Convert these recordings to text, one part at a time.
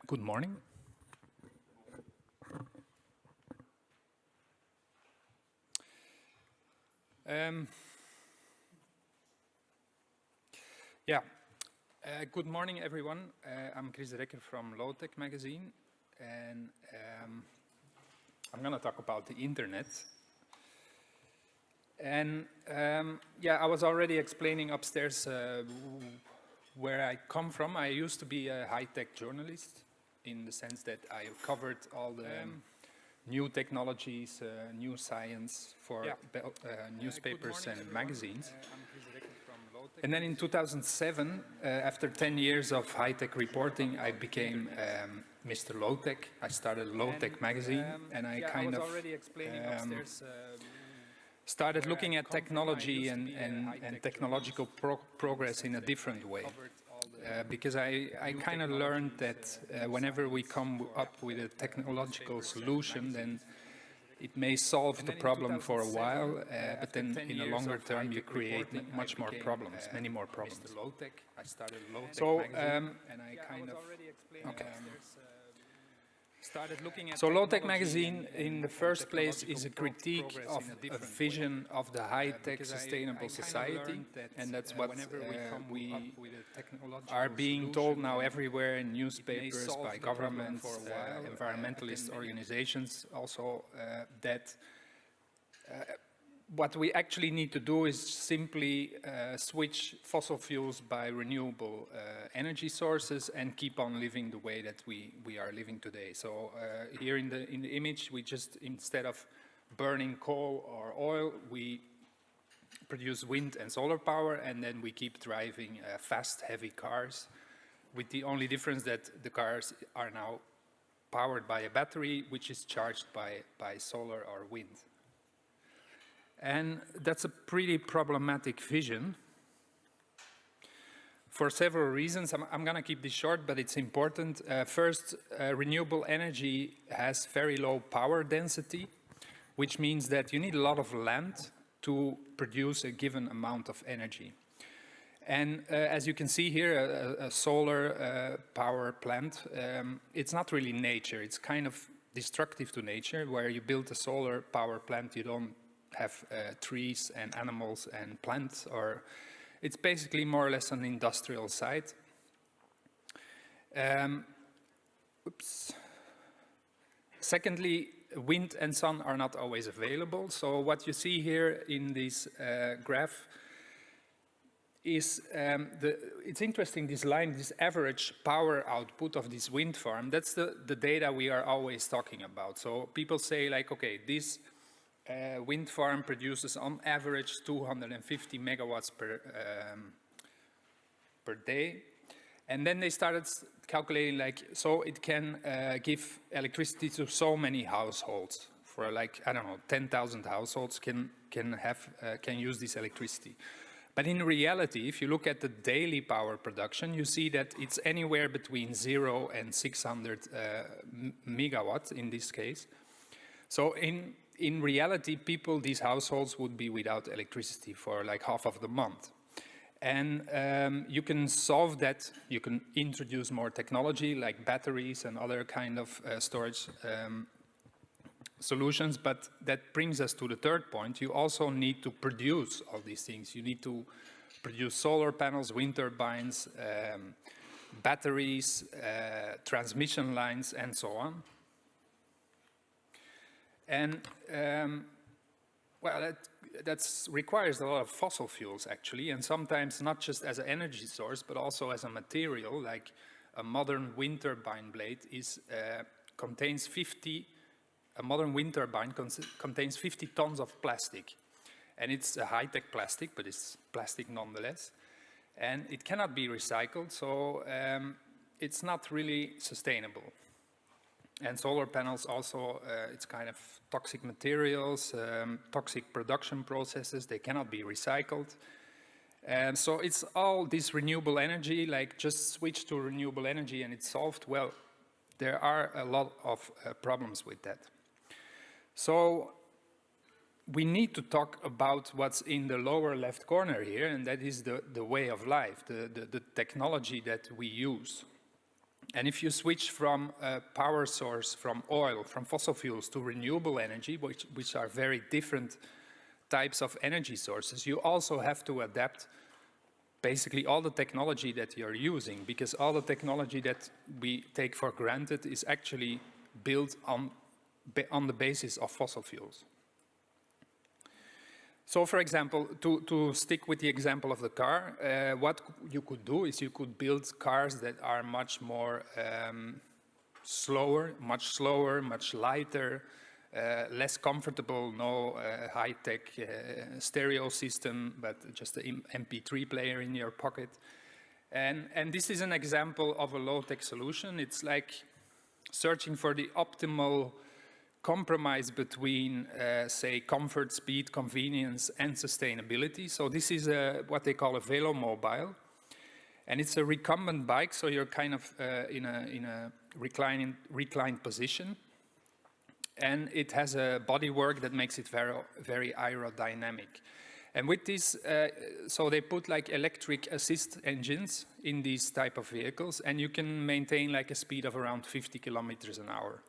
Good morning. Good morning, everyone. I'm Kris De Decker from Lowtech magazine, and I'm going to talk about the internet. And I was already explaining upstairs where I come from. I used to be a high-tech journalist in the sense that I covered all the new technologies, new science for newspapers and magazines. And then in 2007, after 10 years of high-tech reporting, I became Mr. Lowtech. I started Lowtech magazine, and I kind of started looking at technology and technological progress in a different way. Because I kind of learned that whenever we come up with a technological solution, then it may solve the problem for a while, but then in a longer term you create much more problems, many more problems. So, So Lowtech magazine, in the first place, is a critique of a vision of the high-tech sustainable society, and that's what we are being told now everywhere in newspapers, by governments, environmentalist organizations also, that what we actually need to do is simply switch fossil fuels by renewable energy sources and keep on living the way that we are living today. So here in the image, we just, instead of burning coal or oil, we produce wind and solar power, and then we keep driving fast, heavy cars, with the only difference that the cars are now powered by a battery, which is charged by solar or wind. And that's a pretty problematic vision for several reasons. I'm going to keep this short, but it's important. First, renewable energy has very low power density, which means that you need a lot of land to produce a given amount of energy. And as you can see here, a solar power plant, it's not really nature. It's kind of destructive to nature. Where you build a solar power plant, you don't have trees and animals and plants, or it's basically more or less an industrial site. Secondly, wind and sun are not always available. So what you see here in this graph is, it's interesting, this line, this average power output of this wind farm, that's the data we are always talking about. So people say like, okay, this wind farm produces on average 250 megawatts per day. And then they started calculating like, so it can give electricity to so many households. For like, I don't know, 10,000 households can use this electricity. But in reality, if you look at the daily power production, you see that it's anywhere between 0 and 600 megawatts in this case. So in reality, these households would be without electricity for like half of the month. And you can solve that. You can introduce more technology like batteries and other kind of storage solutions. But that brings us to the third point. You also need to produce all these things. You need to produce solar panels, wind turbines, batteries, transmission lines, and so on. And well, that requires a lot of fossil fuels actually, and sometimes not just as an energy source, but also as a material. Like a modern wind turbine blade contains 50. A modern wind turbine contains 50 tons of plastic, and it's a high-tech plastic, but it's plastic nonetheless, and it cannot be recycled, so it's not really sustainable. And solar panels also, it's kind of toxic materials, toxic production processes, they cannot be recycled. And so it's all this renewable energy, like just switch to renewable energy and it's solved. Well, there are a lot of problems with that. So we need to talk about what's in the lower left corner here, and that is the way of life, the technology that we use. And if you switch from a power source, from oil, from fossil fuels to renewable energy, which are very different types of energy sources, you also have to adapt basically all the technology that you're using, because all the technology that we take for granted is actually built on the basis of fossil fuels. So, for example, to stick with the example of the car, what you could do is you could build cars that are much more slower, much lighter, less comfortable, no high-tech stereo system, but just an MP3 player in your pocket. And this is an example of a low-tech solution. It's like searching for the optimal compromise between, say, comfort, speed, convenience, and sustainability. So this is what they call a velomobile. And it's a recumbent bike, so you're kind of in a reclined position. And it has a bodywork that makes it very, very aerodynamic. And with this, so they put like electric assist engines in these type of vehicles, and you can maintain like a speed of around 50 kilometers an hour.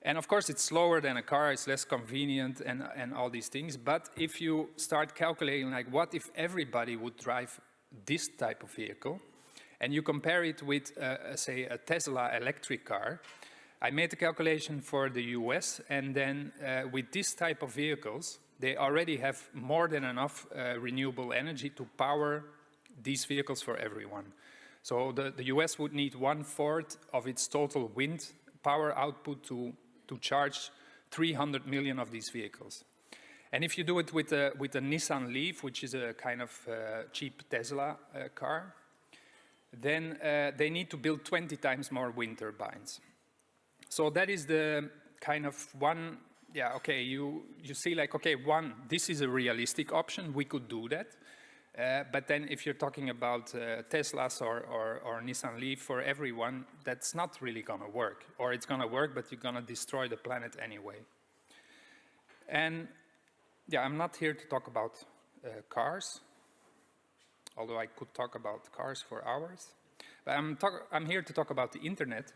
And of course, it's slower than a car, it's less convenient and all these things. But if you start calculating, like, what if everybody would drive this type of vehicle, and you compare it with, say, a Tesla electric car, I made the calculation for the US, and then with this type of vehicles, they already have more than enough renewable energy to power these vehicles for everyone. So the US would need 1/4 of its total wind power output to charge 300 million of these vehicles. And if you do it with a Nissan Leaf, which is a kind of cheap Tesla car, then they need to build 20 times more wind turbines. So that is the kind of one, yeah, okay, you see like, okay, this is a realistic option, we could do that. But then if you're talking about Teslas or Nissan Leaf for everyone, that's not really going to work. Or it's going to work, but you're going to destroy the planet anyway. And yeah, I'm not here to talk about cars, although I could talk about cars for hours. But I'm here to talk about the internet.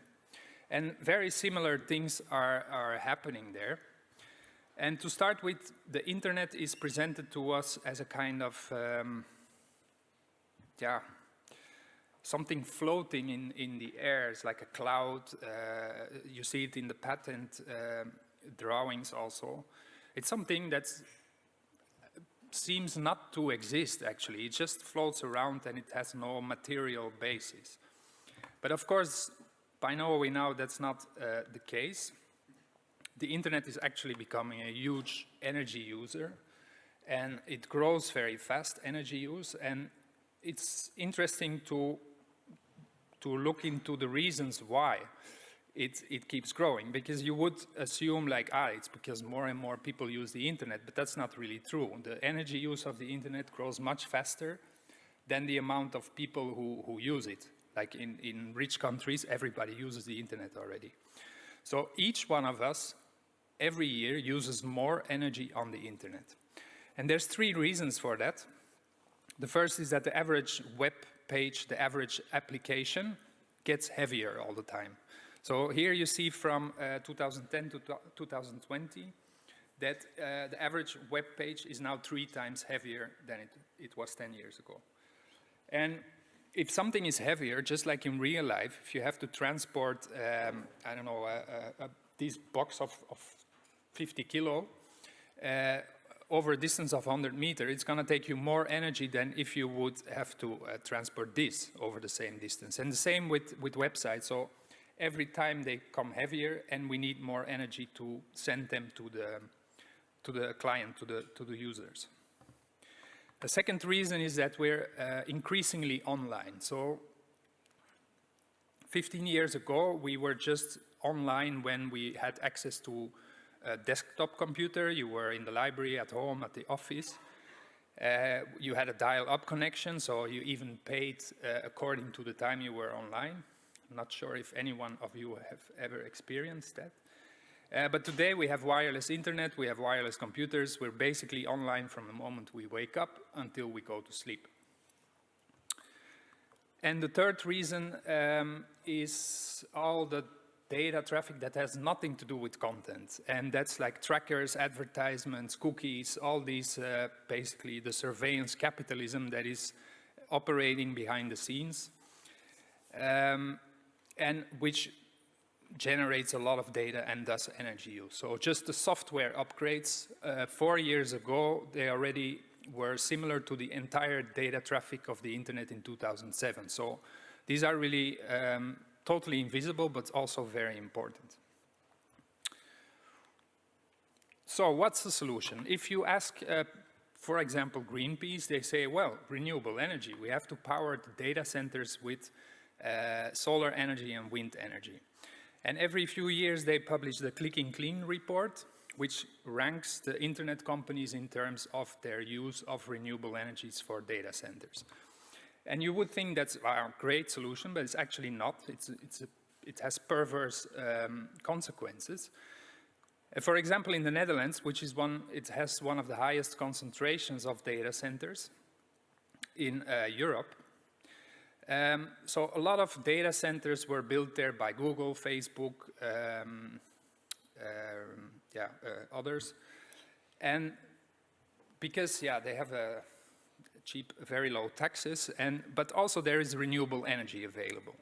And very similar things are happening there. And to start with, the internet is presented to us as a kind of, something floating in the air. It's like a cloud. You see it in the patent drawings also. It's something that seems not to exist, actually. It just floats around and it has no material basis. But of course, by now we know that's not the case. The internet is actually becoming a huge energy user, and it grows very fast, energy use, and it's interesting to look into the reasons why it keeps growing, because you would assume like, it's because more and more people use the internet, but that's not really true. The energy use of the internet grows much faster than the amount of people who use it. Like in rich countries, everybody uses the internet already. So each one of us every year uses more energy on the internet. And there's 3 reasons for that. The first is that the average web page, the average application, gets heavier all the time. So here you see from 2010 to 2020 that the average web page is now 3 times heavier than it was 10 years ago. And if something is heavier, just like in real life, if you have to transport, I don't know, this box of 50 kilo over a distance of 100 meters, it's going to take you more energy than if you would have to transport this over the same distance. And the same with websites. So every time they come heavier, and we need more energy to send them to the client, to the users. The second reason is that we're increasingly online. So 15 years ago, we were just online when we had access to a desktop computer. You were in the library, at home, at the office. You had a dial-up connection, so you even paid according to the time you were online. I'm not sure if any one of you have ever experienced that. But today we have wireless internet, we have wireless computers. We're basically online from the moment we wake up until we go to sleep. And the third reason is all the data traffic that has nothing to do with content. And that's like trackers, advertisements, cookies, all these, basically the surveillance capitalism that is operating behind the scenes, and which generates a lot of data and thus energy use. So just the software upgrades, 4 years ago, they already were similar to the entire data traffic of the internet in 2007. So these are really totally invisible, but also very important. So what's the solution? If you ask, for example, Greenpeace, they say, well, renewable energy, we have to power the data centers with solar energy and wind energy. And every few years they publish the Click and Clean report, which ranks the internet companies in terms of their use of renewable energies for data centers. And you would think that's a great solution, but it's actually not. It has perverse consequences. For example, in the Netherlands, which is it has one of the highest concentrations of data centers in Europe. So a lot of data centers were built there by Google, Facebook, others. And because, they have a cheap, very low taxes, but also there is renewable energy available.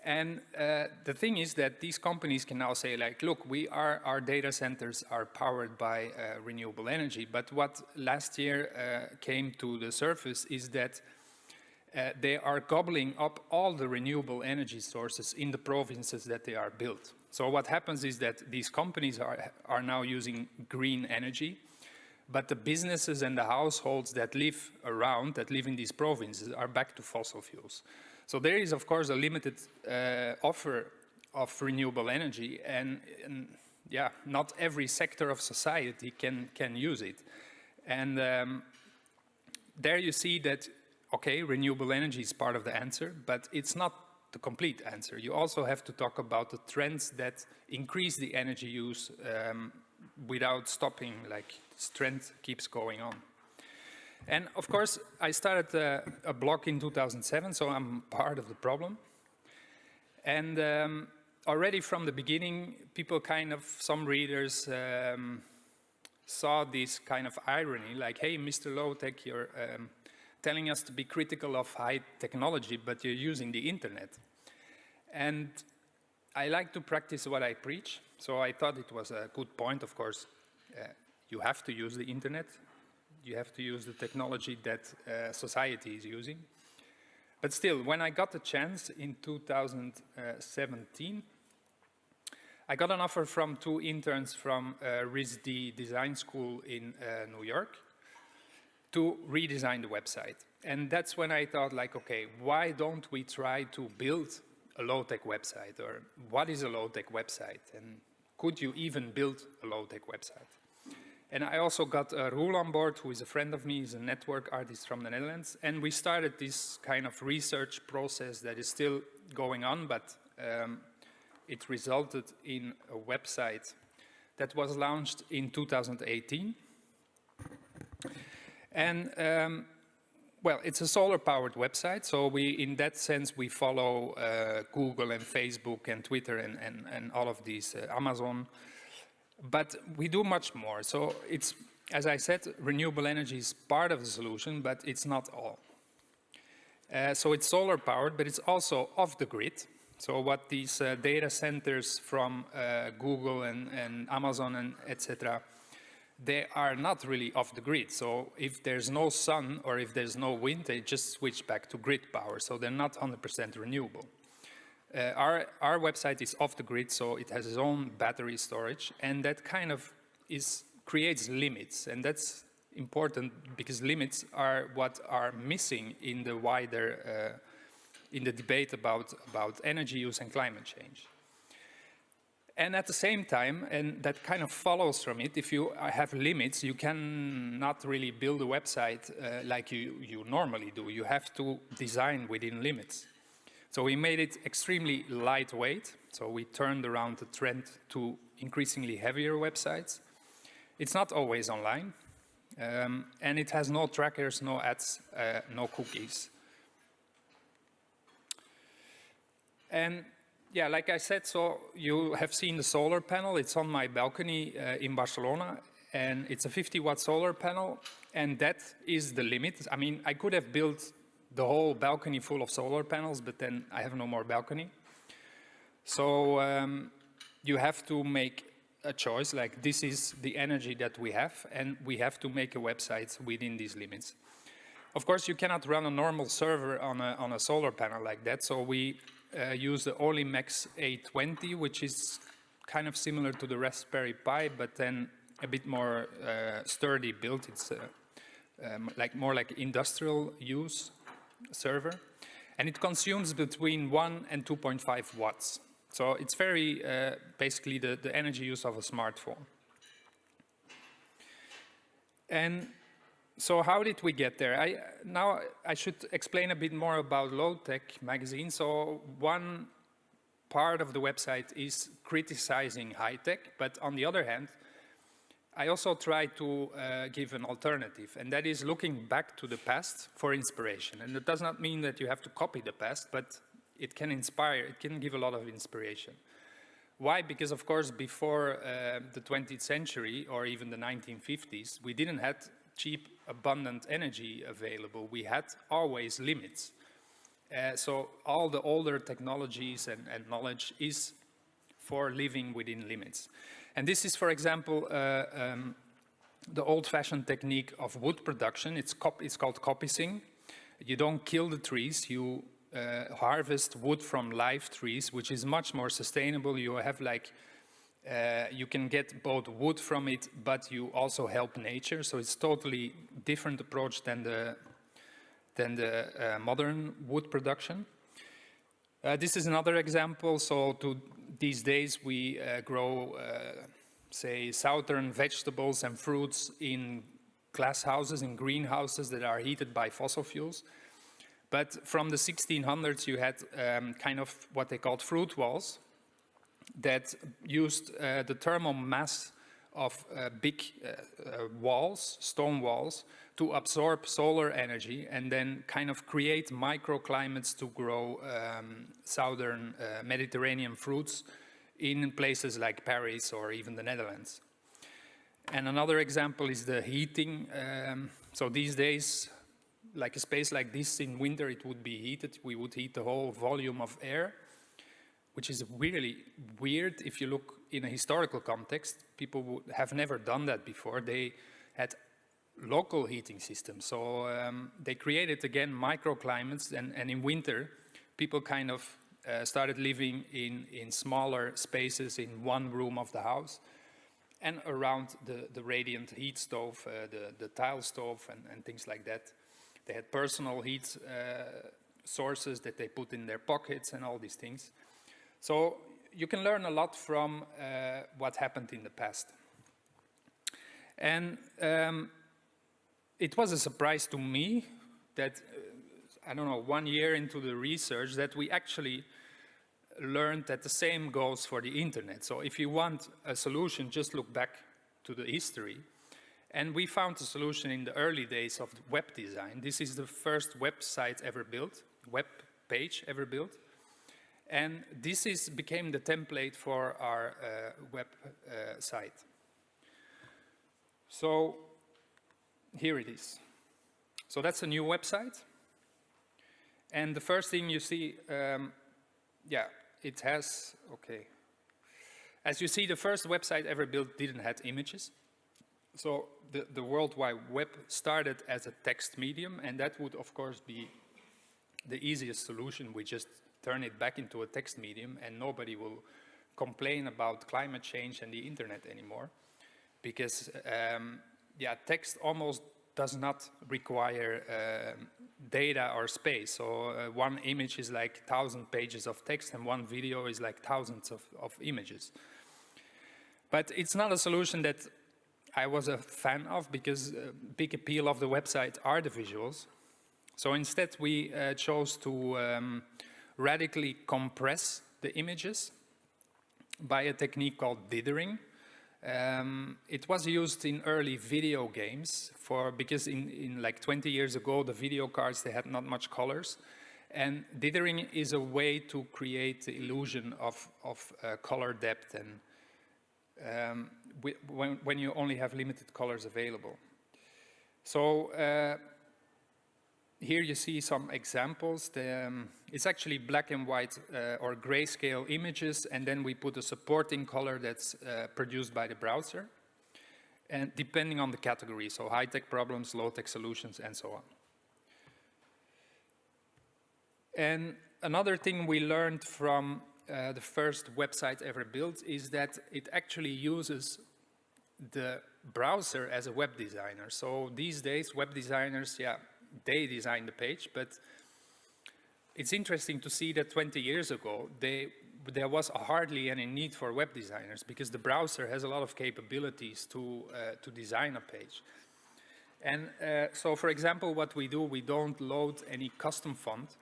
And the thing is that these companies can now say, like, look, our data centers are powered by renewable energy. But what last year came to the surface is that they are gobbling up all the renewable energy sources in the provinces that they are built. So what happens is that these companies are now using green energy, but the businesses and the households that live in these provinces, are back to fossil fuels. So there is, of course, a limited offer of renewable energy, and not every sector of society can use it. And there you see that, okay, renewable energy is part of the answer, but it's not the complete answer. You also have to talk about the trends that increase the energy use without stopping, like this trend keeps going on. And of course, I started a blog in 2007, so I'm part of the problem. And already from the beginning, people some readers saw this kind of irony, like, hey, Mr. Lowtech, you're telling us to be critical of high technology, but you're using the internet. And I like to practice what I preach, so I thought it was a good point. Of course, you have to use the internet. You have to use the technology that society is using. But still, when I got the chance in 2017, I got an offer from 2 interns from RISD Design School in New York to redesign the website. And that's when I thought, like, okay, why don't we try to build a low-tech website? Or what is a low-tech website? And could you even build a low-tech website? And I also got Roel on board, who is a friend of me, he's a network artist from the Netherlands. And we started this kind of research process that is still going on, but it resulted in a website that was launched in 2018. And, well, it's a solar-powered website, so in that sense, we follow Google and Facebook and Twitter and all of these, Amazon. But we do much more. So it's, as I said, renewable energy is part of the solution, but it's not all. So it's solar powered, but it's also off the grid. So what these data centers from Google and Amazon and etc., they are not really off the grid. So if there's no sun or if there's no wind, they just switch back to grid power. So they're not 100% renewable. Our website is off the grid, so it has its own battery storage, and that kind of creates limits, and that's important because limits are what are missing in the wider in the debate about energy use and climate change. And at the same time, and that kind of follows from it, if you have limits, you cannot really build a website like you normally do. You have to design within limits. So we made it extremely lightweight. So we turned around the trend to increasingly heavier websites. It's not always online. And it has no trackers, no ads, no cookies. And yeah, like I said, so you have seen the solar panel. It's on my balcony in Barcelona, and it's a 50-watt solar panel, and that is the limit. I mean, I could have built the whole balcony full of solar panels, but then I have no more balcony. So you have to make a choice, like this is the energy that we have, and we have to make a website within these limits. Of course, you cannot run a normal server on a solar panel like that, so we use the Olimex A20, which is kind of similar to the Raspberry Pi, but then a bit more sturdy built. It's more like industrial use server, and it consumes between 1 and 2.5 watts. So it's very basically the energy use of a smartphone. And so how did we get there? Now I should explain a bit more about Lowtech magazine. So one part of the website is criticizing high-tech, but on the other hand, I also try to give an alternative, and that is looking back to the past for inspiration. And it does not mean that you have to copy the past, but it can inspire, it can give a lot of inspiration. Why? Because of course before the 20th century or even the 1950s, we didn't have cheap, abundant energy available. We had always limits. So all the older technologies and knowledge is for living within limits. And this is, for example, the old-fashioned technique of wood production. It's called coppicing. You don't kill the trees, you harvest wood from live trees, which is much more sustainable. You have like, you can get both wood from it, but you also help nature. So it's totally different approach than the modern wood production. This is another example. So these days we grow, say, southern vegetables and fruits in glass houses, in greenhouses that are heated by fossil fuels. But from the 1600s, you had kind of what they called fruit walls that used the thermal mass of big walls, stone walls, to absorb solar energy and then kind of create microclimates to grow southern Mediterranean fruits in places like Paris or even the Netherlands. And another example is the heating. So these days, like a space like this in winter, it would be heated. We would heat the whole volume of air, which is really weird if you look in a historical context. People would have never done that before. They had local heating systems. So they created, again, microclimates. And in winter, people kind of started living in smaller spaces in one room of the house and around the radiant heat stove, the tile stove and things like that. They had personal heat sources that they put in their pockets and all these things. So you can learn a lot from what happened in the past. And it was a surprise to me that, I don't know, 1 year into the research that we actually learned that the same goes for the internet. So if you want a solution, just look back to the history. And we found a solution in the early days of web design. This is the first website ever built, web page ever built. And this became the template for our web site. So here it is. So that's a new website. And the first thing you see, yeah, it has, okay. As you see, the first website ever built didn't have images. So the World Wide Web started as a text medium, and that would, of course, be the easiest solution. We just turn it back into a text medium, and nobody will complain about climate change and the internet anymore, because yeah, text almost does not require data or space. So one image is like 1,000 pages of text, and one video is like thousands of images. But it's not a solution that I was a fan of, because a big appeal of the website are the visuals. So instead we chose to radically compress the images by a technique called dithering. It was used in early video games because in like 20 years ago, the video cards, they had not much colors. And dithering is a way to create the illusion of color depth and when you only have limited colors available. So here you see some examples. It's actually black and white or grayscale images, and then we put a supporting color that's produced by the browser, and depending on the category, so high-tech problems, low-tech solutions, and so on. And another thing we learned from the first website ever built is that it actually uses the browser as a web designer. So these days, web designers, yeah, they design the page, but it's interesting to see that 20 years ago, there was hardly any need for web designers because the browser has a lot of capabilities to design a page. And so, for example, what we do, we don't load any custom font.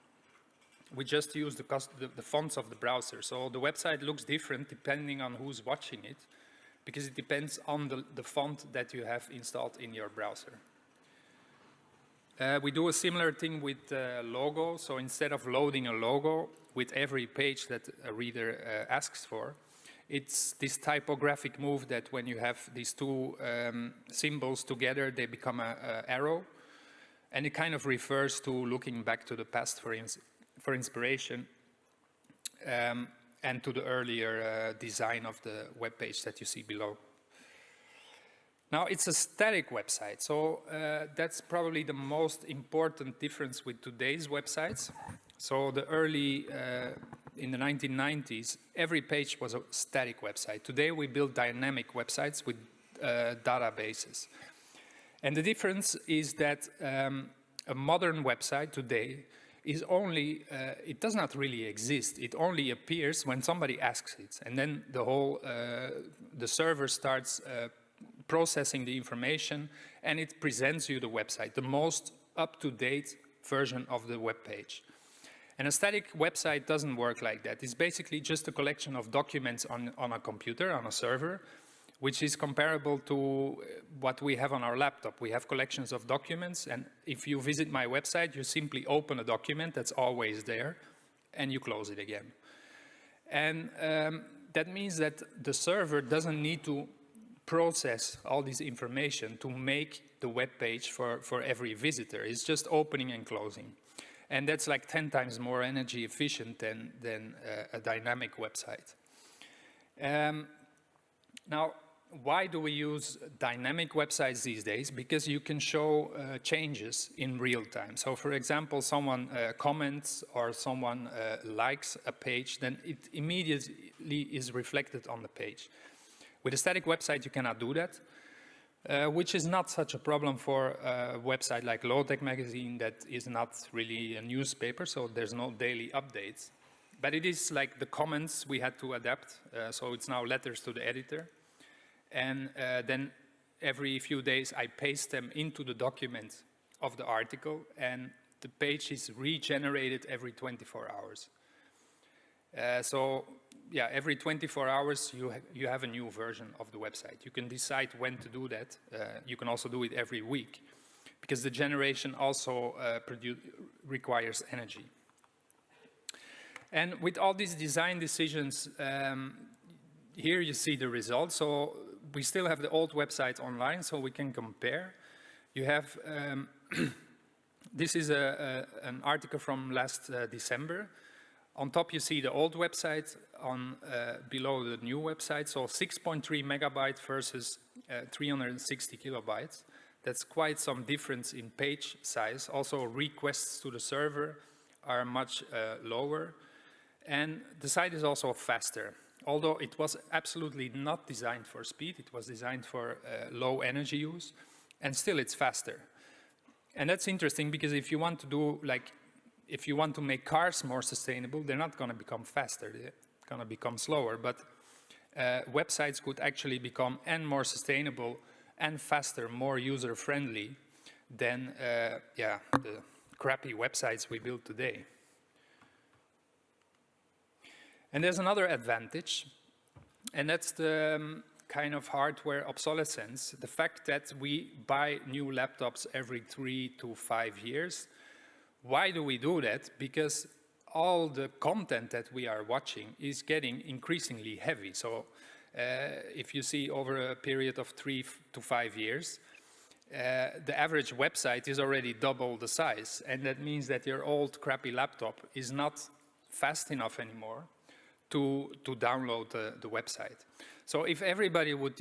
We just use the fonts of the browser. So the website looks different depending on who's watching it, because it depends on the font that you have installed in your browser. We do a similar thing with logo. So instead of loading a logo with every page that a reader asks for, it's this typographic move that when you have these two symbols together, they become an arrow. And it kind of refers to looking back to the past for inspiration, and to the earlier design of the web page that you see below. Now, it's a static website, so that's probably the most important difference with today's websites. So the early, in the 1990s, every page was a static website. Today, we build dynamic websites with databases. And the difference is that a modern website today is only, it does not really exist. It only appears when somebody asks it. And then the whole, the server starts processing the information, and it presents you the website, the most up-to-date version of the web page. And a static website doesn't work like that. It's basically just a collection of documents on a computer, on a server, which is comparable to what we have on our laptop. We have collections of documents, and if you visit my website, you simply open a document that's always there, and you close it again. And that means that the server doesn't need to process all this information to make the web page for every visitor. It's just opening and closing. And that's like 10 times more energy efficient than a dynamic website. Now, why do we use dynamic websites these days? Because you can show changes in real time. So for example, someone comments or someone likes a page, then it immediately is reflected on the page. With a static website, you cannot do that, which is not such a problem for a website like Lowtech magazine that is not really a newspaper, so there's no daily updates. But it is like the comments we had to adapt, so it's now letters to the editor. And then every few days, I paste them into the document of the article, and the page is regenerated every 24 hours. So yeah, every 24 hours, you have a new version of the website. You can decide when to do that. You can also do it every week, because the generation also requires energy. And with all these design decisions, here you see the results. So we still have the old website online, so we can compare. You have, this is an article from last December. On top, you see the old website, on below the new website. So 6.3 megabytes versus 360 kilobytes. That's quite some difference in page size. Also, requests to the server are much lower. And the site is also faster. Although it was absolutely not designed for speed, it was designed for low energy use, and still it's faster. And that's interesting, because if you want to do, like, if you want to make cars more sustainable, they're not going to become faster, they're going to become slower. But websites could actually become more sustainable and faster, more user-friendly than yeah, the crappy websites we build today. And there's another advantage, and that's the kind of hardware obsolescence. The fact that we buy new laptops every 3 to 5 years, Why do we do that? Because all the content that we are watching is getting increasingly heavy. So if you see over a period of 3 to 5 years, the average website is already double the size. And that means that your old crappy laptop is not fast enough anymore to download the website. So if everybody would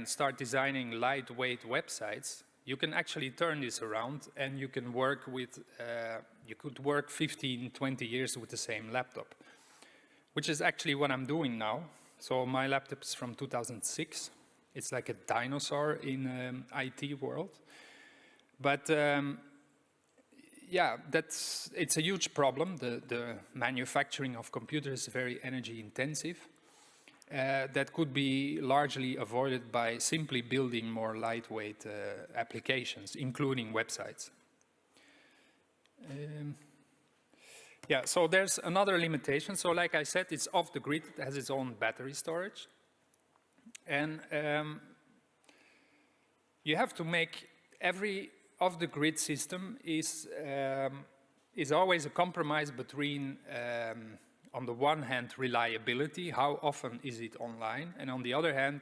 start designing lightweight websites, you can actually turn this around and you can work with, you could work 15, 20 years with the same laptop, which is actually what I'm doing now. So my laptop is from 2006. It's like a dinosaur in IT world. But yeah, it's a huge problem. The manufacturing of computers is very energy intensive. That could be largely avoided by simply building more lightweight applications, including websites. Yeah, so there's another limitation. So like I said, it's off the grid, it has its own battery storage. And you have to make every off-the-grid system is always a compromise between on the one hand, reliability, how often is it online, and on the other hand,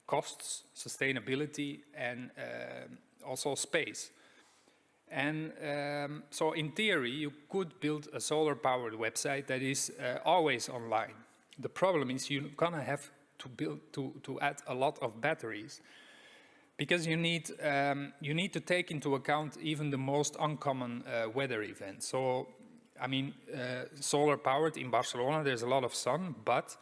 costs, sustainability, and also space. And so in theory, you could build a solar-powered website that is always online. The problem is you're gonna have to add a lot of batteries, because you need to take into account even the most uncommon weather events. So I mean, solar powered in Barcelona, there's a lot of sun, but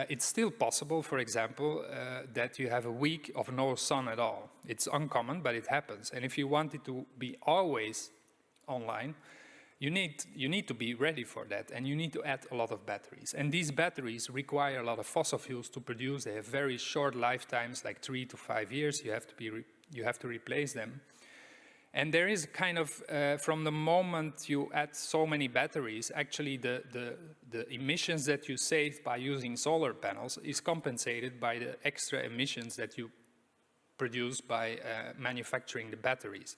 it's still possible, for example, that you have a week of no sun at all. It's uncommon, but it happens. And if you want it to be always online, you need to be ready for that, and you need to add a lot of batteries. And these batteries require a lot of fossil fuels to produce. They have very short lifetimes, like 3 to 5 years. You have to replace them. And there is kind of, from the moment you add so many batteries, actually the emissions that you save by using solar panels is compensated by the extra emissions that you produce by manufacturing the batteries.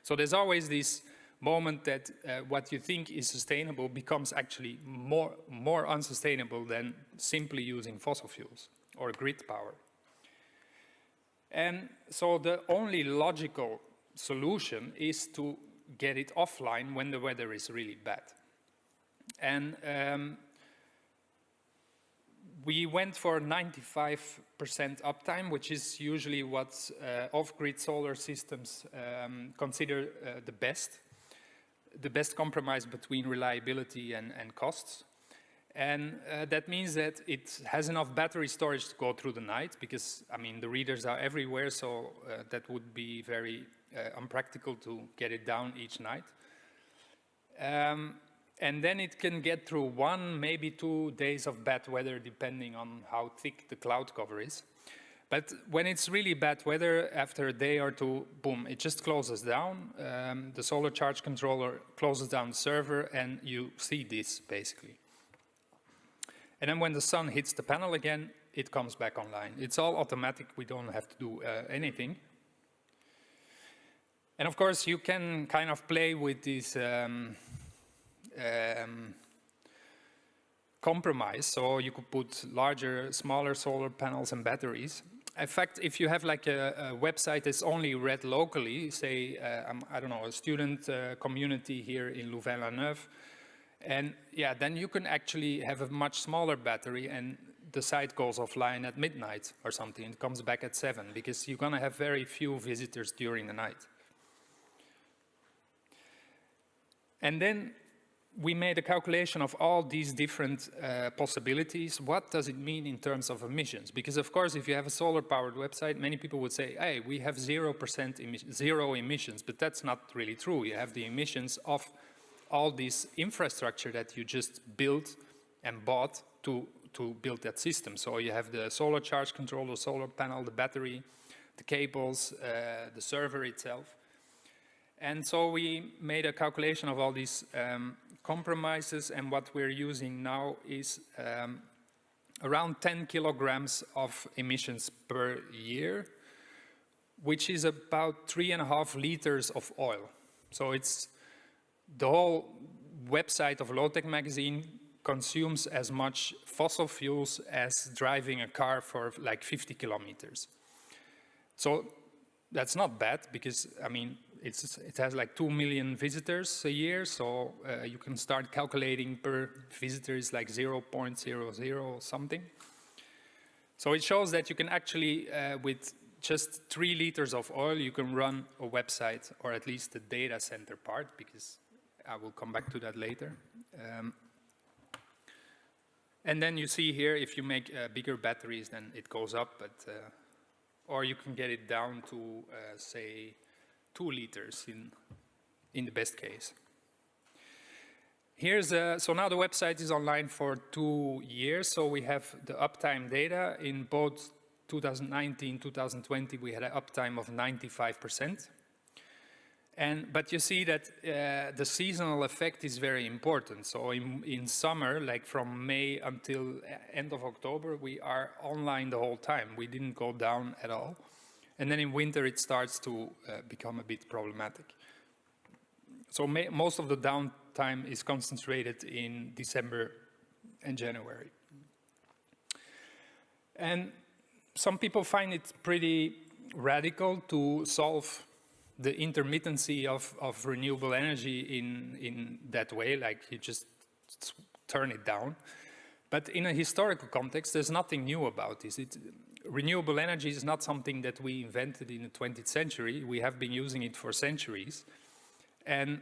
So there's always this moment that what you think is sustainable becomes actually more unsustainable than simply using fossil fuels or grid power. And so the only logical solution is to get it offline when the weather is really bad. And we went for 95% uptime, which is usually what off-grid solar systems consider the best compromise between reliability and costs. And that means that it has enough battery storage to go through the night, because, I mean, the readers are everywhere, so that would be very unpractical to get it down each night. And then it can get through 1, maybe 2 days of bad weather, depending on how thick the cloud cover is. But when it's really bad weather, after a day or two, boom, it just closes down. The solar charge controller closes down the server, and you see this, basically. And then when the sun hits the panel again, it comes back online. It's all automatic. We don't have to do anything. And of course, you can kind of play with this compromise. So you could put larger, smaller solar panels and batteries. In fact, if you have like a website that's only read locally, say, I don't know, a student community here in Louvain-la-Neuve, and yeah, then you can actually have a much smaller battery, and the site goes offline at midnight or something. It comes back at 7, because you're gonna have very few visitors during the night. And then we made a calculation of all these different possibilities. What does it mean in terms of emissions? Because of course, if you have a solar-powered website, many people would say, hey, we have 0% zero emissions, but that's not really true. You have the emissions of all this infrastructure that you just built and bought to build that system. So you have the solar charge controller, the solar panel, the battery, the cables, the server itself. And so we made a calculation of all these compromises, and what we're using now is around 10 kilograms of emissions per year, which is about 3.5 liters of oil. So it's the whole website of Lowtech magazine consumes as much fossil fuels as driving a car for like 50 kilometers. So that's not bad because, I mean, it has like 2 million visitors a year, so you can start calculating per visitor is like 0.00 something. So it shows that you can actually, with just 3 liters of oil, you can run a website, or at least the data center part, because I will come back to that later. And then you see here, if you make bigger batteries, then it goes up, but, or you can get it down to, say, 2 liters in the best case. Here's so now the website is online for 2 years, so we have the uptime data. In both 2019, 2020, we had an uptime of 95%. But you see that the seasonal effect is very important. So in summer, like from May until end of October, we are online the whole time. We didn't go down at all. And then in winter, it starts to become a bit problematic. So most of the downtime is concentrated in December and January. And some people find it pretty radical to solve the intermittency of renewable energy in that way, like you just turn it down. But in a historical context, there's nothing new about this. Renewable energy is not something that we invented in the 20th century. We have been using it for centuries. And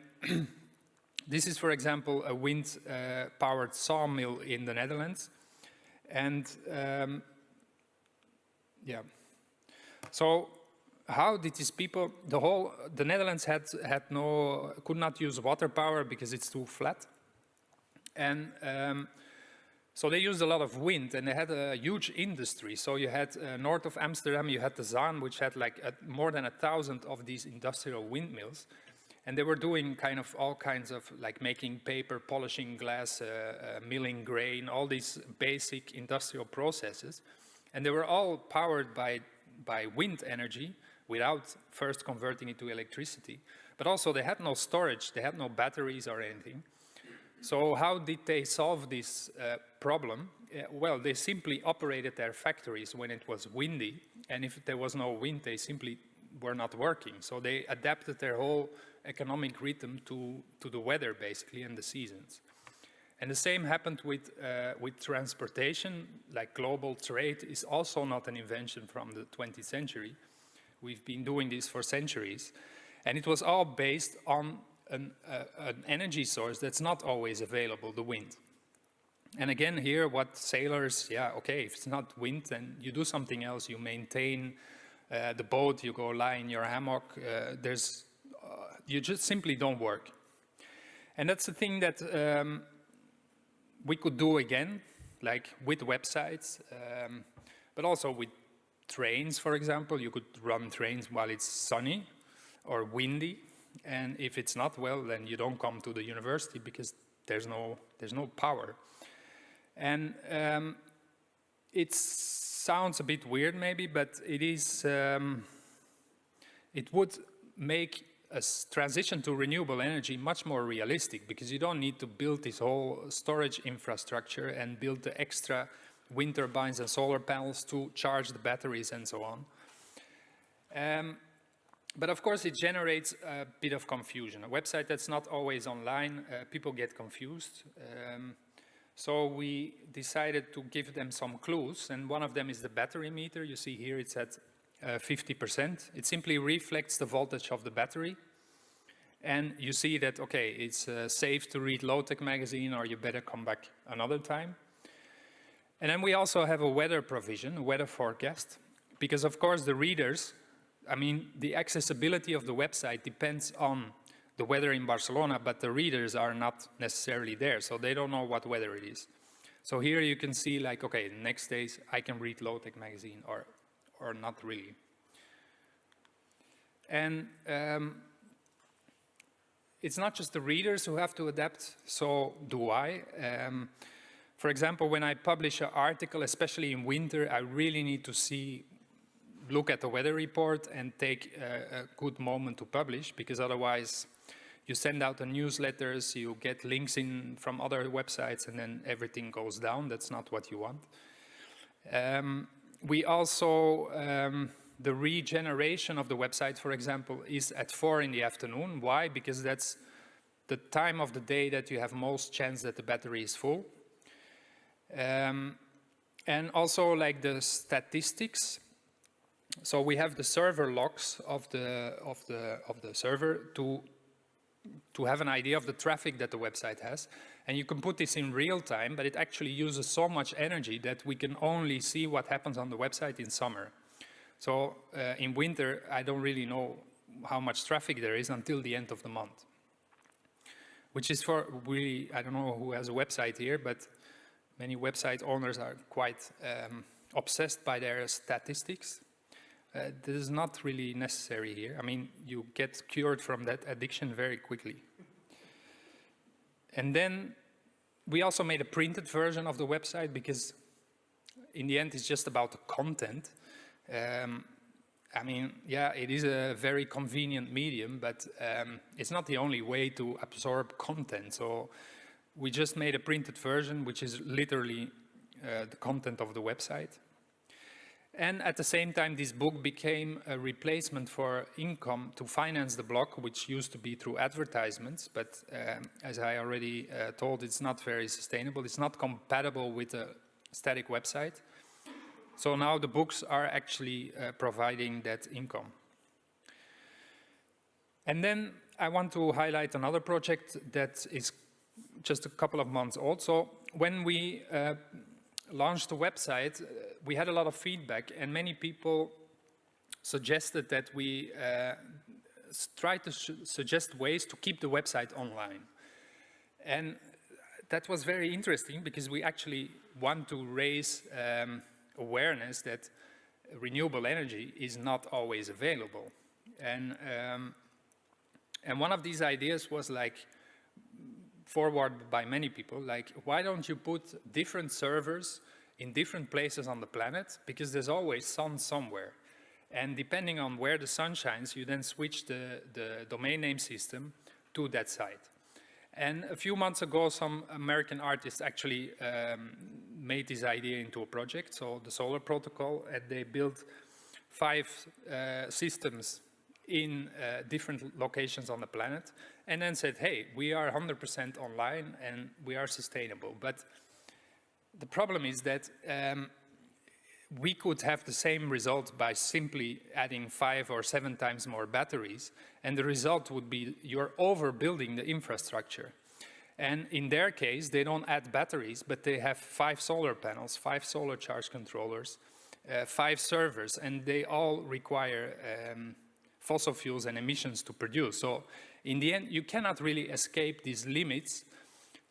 this is, for example, a wind-powered sawmill in the Netherlands. And yeah, so how did these people, the Netherlands could not use water power because it's too flat. And so they used a lot of wind, and they had a huge industry. So you had north of Amsterdam, you had the Zaan, which had like more than 1,000 of these industrial windmills. And they were doing kind of all kinds of like making paper, polishing glass, milling grain, all these basic industrial processes. And they were all powered by wind energy without first converting it to electricity. But also they had no storage, they had no batteries or anything. So how did they solve this problem? Well, they simply operated their factories when it was windy, and if there was no wind, they simply were not working. So they adapted their whole economic rhythm to the weather, basically, and the seasons. And the same happened with transportation. Like global trade is also not an invention from the 20th century. We've been doing this for centuries. And it was all based on an energy source that's not always available, the wind. And again here, what sailors, yeah, okay, if it's not wind, then you do something else. You maintain the boat, you go lie in your hammock. You just simply don't work. And that's the thing that we could do again, like with websites, but also with trains, for example. You could run trains while it's sunny or windy. And if it's not, well, then you don't come to the university because there's no power. And it sounds a bit weird maybe, but it is, it would make a transition to renewable energy much more realistic, because you don't need to build this whole storage infrastructure and build the extra wind turbines and solar panels to charge the batteries and so on. But of course, it generates a bit of confusion. A website that's not always online, people get confused. So we decided to give them some clues, and one of them is the battery meter. You see here it's at 50%. It simply reflects the voltage of the battery. And you see that, okay, it's safe to read Lowtech magazine, or you better come back another time. And then we also have a weather provision, a weather forecast, because of course the readers, I mean, the accessibility of the website depends on the weather in Barcelona, but the readers are not necessarily there, so they don't know what weather it is. So here you can see, like, okay, the next days I can read Lowtech magazine, or not really. And it's not just the readers who have to adapt, so do I. For example, when I publish an article, especially in winter, I really need to look at the weather report and take a good moment to publish, because otherwise you send out the newsletters, you get links in from other websites, and then everything goes down. That's not what you want. We also, the regeneration of the website, for example, is at 4 in the afternoon. Why? Because that's the time of the day that you have most chance that the battery is full. And also like the statistics. So we have the server logs of the server to have an idea of the traffic that the website has. And you can put this in real time, but it actually uses so much energy that we can only see what happens on the website in summer. So in winter, I don't really know how much traffic there is until the end of the month. Which is for really, I don't know who has a website here, but many website owners are quite obsessed by their statistics. This is not really necessary here. I mean, you get cured from that addiction very quickly. And then we also made a printed version of the website because in the end it's just about the content. I mean, yeah, it is a very convenient medium, but it's not the only way to absorb content. So we just made a printed version, which is literally the content of the website. And at the same time, this book became a replacement for income to finance the blog, which used to be through advertisements. But as I already told, it's not very sustainable. It's not compatible with a static website. So now the books are actually providing that income. And then I want to highlight another project that is just a couple of months old. So when we launched the website, we had a lot of feedback, and many people suggested that we try to suggest ways to keep the website online. And that was very interesting because we actually want to raise awareness that renewable energy is not always available. And one of these ideas was like forwarded by many people, like, why don't you put different servers in different places on the planet, because there's always sun somewhere. And depending on where the sun shines, you then switch the domain name system to that site. And a few months ago, some American artists actually made this idea into a project, so the Solar Protocol, and they built 5 systems in different locations on the planet, and then said, hey, we are 100% online and we are sustainable. But the problem is that we could have the same result by simply adding 5 or 7 times more batteries, and the result would be you're overbuilding the infrastructure. And in their case, they don't add batteries, but they have 5 solar panels, 5 solar charge controllers, 5 servers, and they all require fossil fuels and emissions to produce. So in the end, you cannot really escape these limits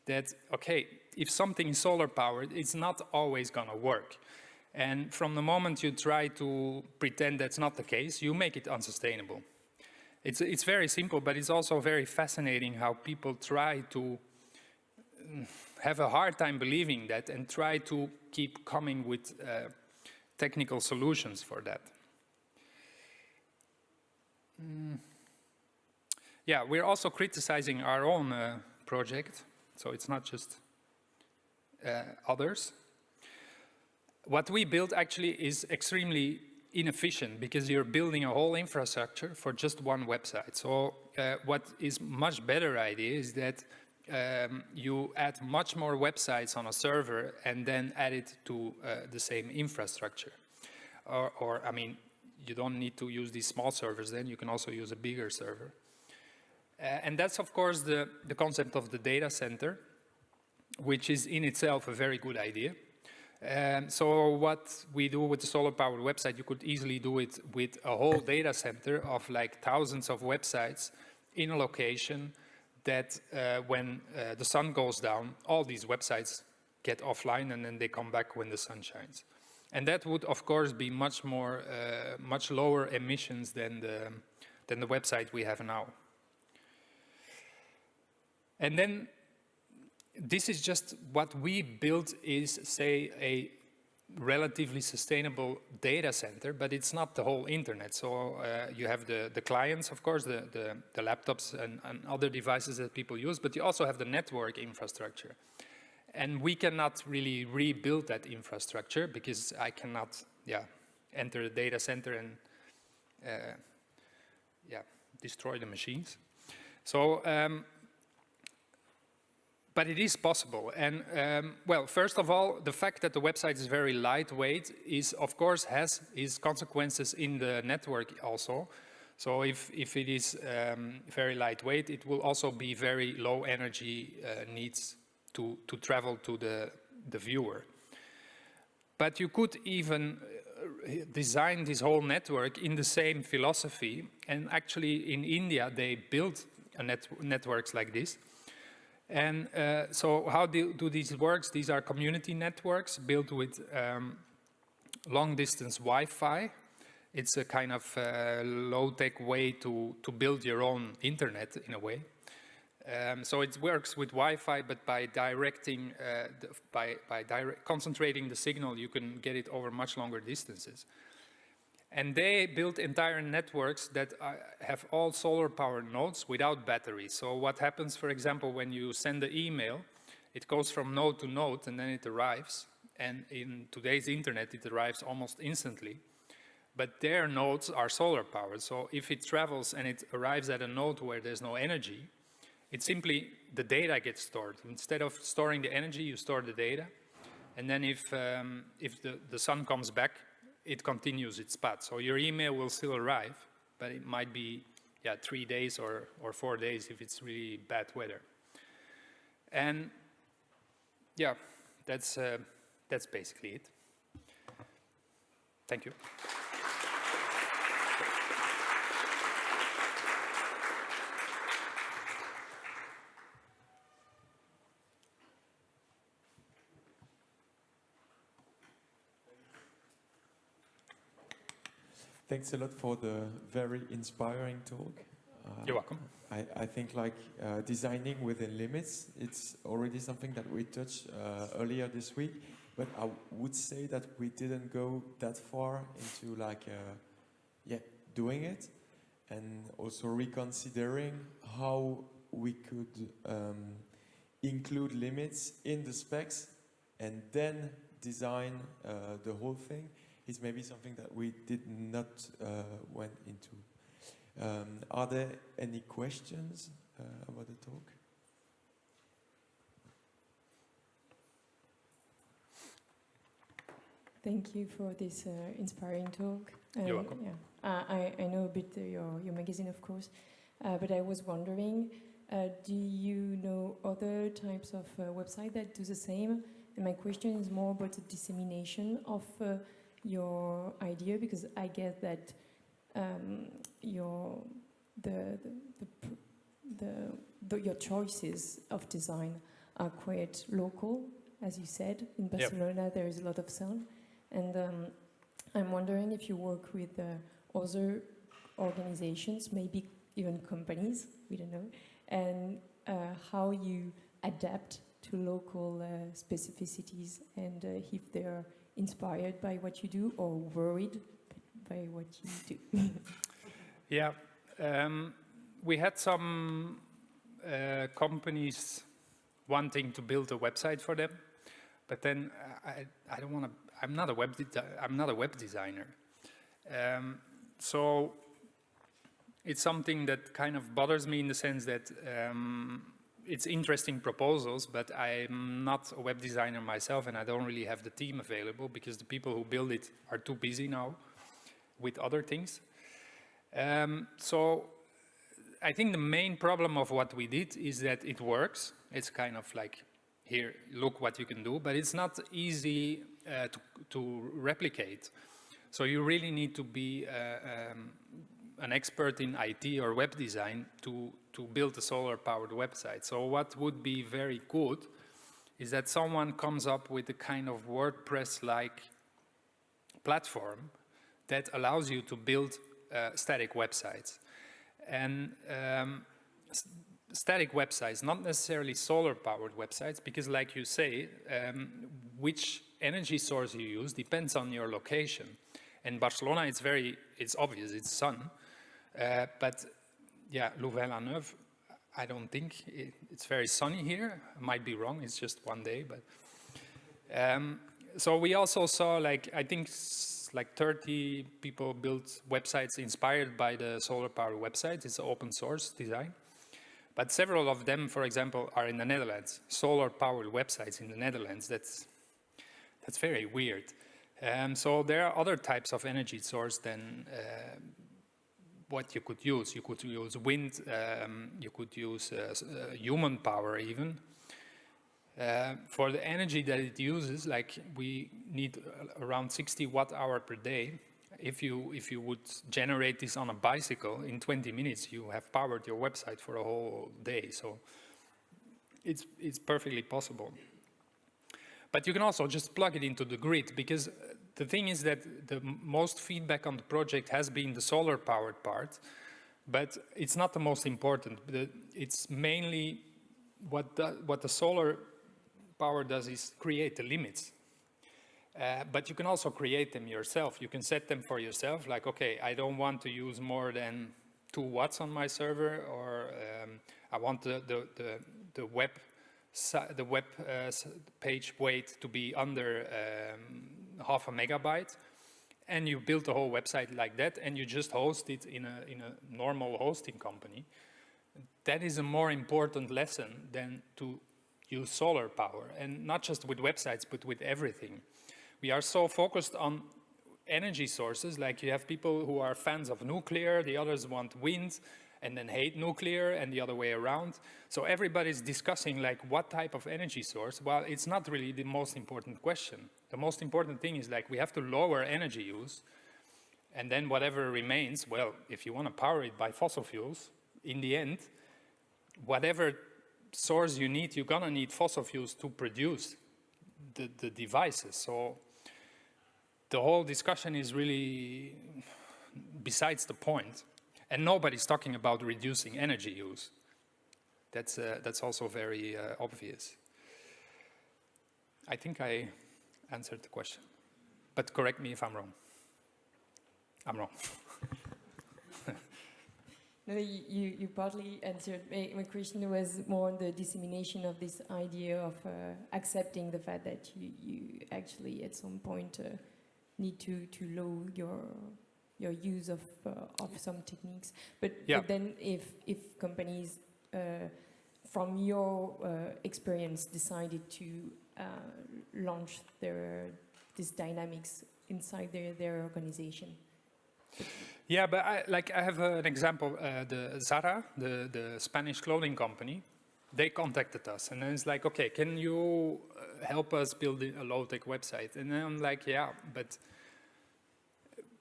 that, okay, if something is solar powered, it's not always gonna work. And from the moment you try to pretend that's not the case, you make it unsustainable. It's very simple, but it's also very fascinating how people try to have a hard time believing that and try to keep coming with technical solutions for that. Yeah, we're also criticizing our own project, so it's not just others. What we built actually is extremely inefficient because you're building a whole infrastructure for just one website. So what is much better idea is that you add much more websites on a server and then add it to the same infrastructure. Or I mean, you don't need to use these small servers then, you can also use a bigger server. And that's of course the concept of the data center, which is in itself a very good idea. So what we do with the solar powered website, you could easily do it with a whole data center of like thousands of websites in a location that when the sun goes down, all these websites get offline and then they come back when the sun shines. And that would of course be much more, much lower emissions than the website we have now. And then this is just what we built is, say, a relatively sustainable data center, but it's not the whole internet. So you have the clients, of course, the laptops and other devices that people use, but you also have the network infrastructure. And we cannot really rebuild that infrastructure because I cannot enter the data center and destroy the machines. So, but it is possible. And well, first of all, the fact that the website is very lightweight is, of course, has its consequences in the network also. So if it is very lightweight, it will also be very low energy needs to travel to the viewer. But you could even design this whole network in the same philosophy. And actually in India, they built networks like this. And so how do these work? These are community networks built with long-distance Wi-Fi. It's a kind of low-tech way to build your own internet in a way. So it works with Wi-Fi, but by directing, concentrating the signal, you can get it over much longer distances. And they built entire networks that have all solar-powered nodes without batteries. So what happens, for example, when you send the email, it goes from node to node and then it arrives. And in today's internet, it arrives almost instantly. But their nodes are solar-powered. So if it travels and it arrives at a node where there's no energy, it's simply the data gets stored. Instead of storing the energy, you store the data. And then if the sun comes back, it continues its path. So your email will still arrive, but it might be 3 days or 4 days if it's really bad weather. And yeah, that's basically it. Thank you. Thanks a lot for the very inspiring talk. You're welcome. I think like designing within limits, it's already something that we touched earlier this week, but I would say that we didn't go that far into like, doing it, and also reconsidering how we could include limits in the specs and then design the whole thing. Is maybe something that we did not went into. Are there any questions about the talk? Thank you for this inspiring talk. You're welcome. Yeah. I know a bit your magazine, of course, but I was wondering, do you know other types of websites that do the same? And my question is more about the dissemination of your idea, because I get that your choices of design are quite local, as you said. In Barcelona, there is a lot of sun, and I'm wondering if you work with other organizations, maybe even companies, we don't know, and how you adapt to local specificities, and if they're inspired by what you do or worried by what you do. Yeah, we had some companies wanting to build a website for them, but then I don't want to. I'm not a web designer, so it's something that kind of bothers me in the sense that it's interesting proposals, but I'm not a web designer myself, and I don't really have the team available because the people who build it are too busy now with other things. So I think the main problem of what we did is that it works. It's kind of like, here, look what you can do, but it's not easy to replicate. So you really need to be an expert in IT or web design to build a solar-powered website. So what would be very good is that someone comes up with a kind of WordPress-like platform that allows you to build static websites. And static websites, not necessarily solar-powered websites, because like you say, which energy source you use depends on your location. In Barcelona, it's obvious, it's sun. But yeah, Louvain-la-Neuve, I don't think it's very sunny here. I might be wrong, it's just one day. But so we also saw, like, I think like 30 people built websites inspired by the solar power website. It's open source design. But several of them, for example, are in the Netherlands. Solar powered websites in the Netherlands. That's very weird. So there are other types of energy source than what you could use. You could use wind, you could use human power even. For the energy that it uses, like we need around 60 watt-hour per day. If you would generate this on a bicycle, in 20 minutes you have powered your website for a whole day. So it's perfectly possible. But you can also just plug it into the grid, because the thing is that the most feedback on the project has been the solar powered part, but it's not the most important. It's mainly what the solar power does is create the limits. But you can also create them yourself. You can set them for yourself, like, okay, I don't want to use more than 2 watts on my server, or I want the web page weight to be under half a megabyte, and you build the whole website like that, and you just host it in a normal hosting company. That is a more important lesson than to use solar power, and not just with websites, but with everything. We are so focused on energy sources, like you have people who are fans of nuclear, the others want wind, and then hate nuclear, and the other way around. So everybody's discussing like what type of energy source. Well, it's not really the most important question. The most important thing is like we have to lower energy use, and then whatever remains, well, if you want to power it by fossil fuels, in the end, whatever source you need, you're gonna need fossil fuels to produce the devices. So the whole discussion is really besides the point. And nobody's talking about reducing energy use. That's also very obvious. I think I answered the question, but correct me if I'm wrong. I'm wrong. No, you partly answered. My question was more on the dissemination of this idea of accepting the fact that you actually at some point need to lower your use of some techniques. But, yeah. But then if companies, from your experience, decided to launch this dynamics inside their organization. Yeah, but I have an example. The Zara, the Spanish clothing company, they contacted us, and then it's like, okay, can you help us build a Lowtech website? And then I'm like, yeah, but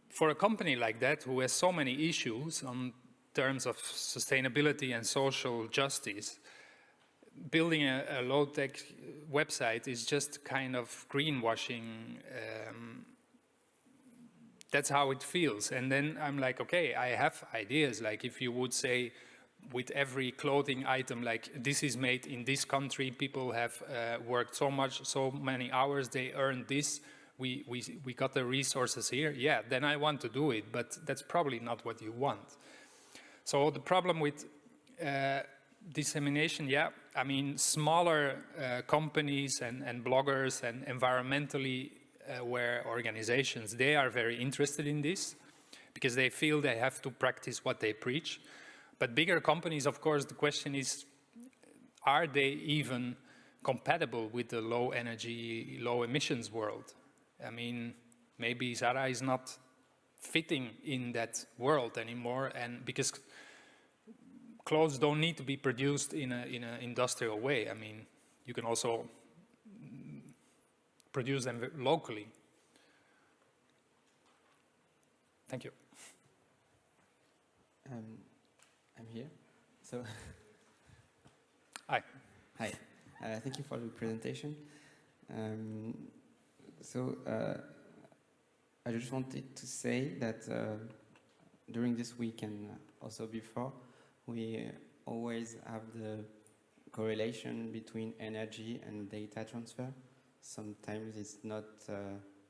for a company like that who has so many issues on terms of sustainability and social justice, building a low-tech website is just kind of greenwashing. That's how it feels. And then I'm like, okay, I have ideas. Like if you would say with every clothing item, like this is made in this country, people have worked so many hours, they earned this, we got the resources here. Yeah, then I want to do it, but that's probably not what you want. So the problem with dissemination, yeah, I mean, smaller companies and bloggers and environmentally aware organizations, they are very interested in this because they feel they have to practice what they preach. But bigger companies, of course, the question is, are they even compatible with the low energy, low emissions world? I mean, maybe Zara is not fitting in that world anymore, and because clothes don't need to be produced in an industrial way. I mean, you can also produce them locally. Thank you. I'm here. So, hi. Hi. Thank you for the presentation. I just wanted to say that during this week and also before, we always have the correlation between energy and data transfer. sometimes it's not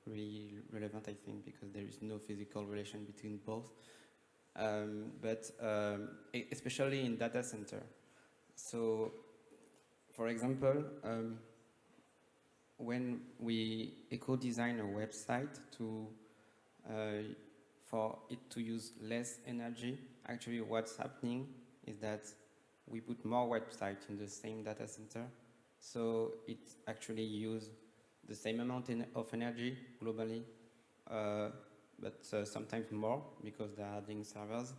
really relevant, I think, because there is no physical relation between both. But especially in data center. So, for example, when we eco-design a website for it to use less energy, actually what's happening is that we put more websites in the same data center, so it actually uses the same amount of energy globally, but sometimes more because they're adding servers.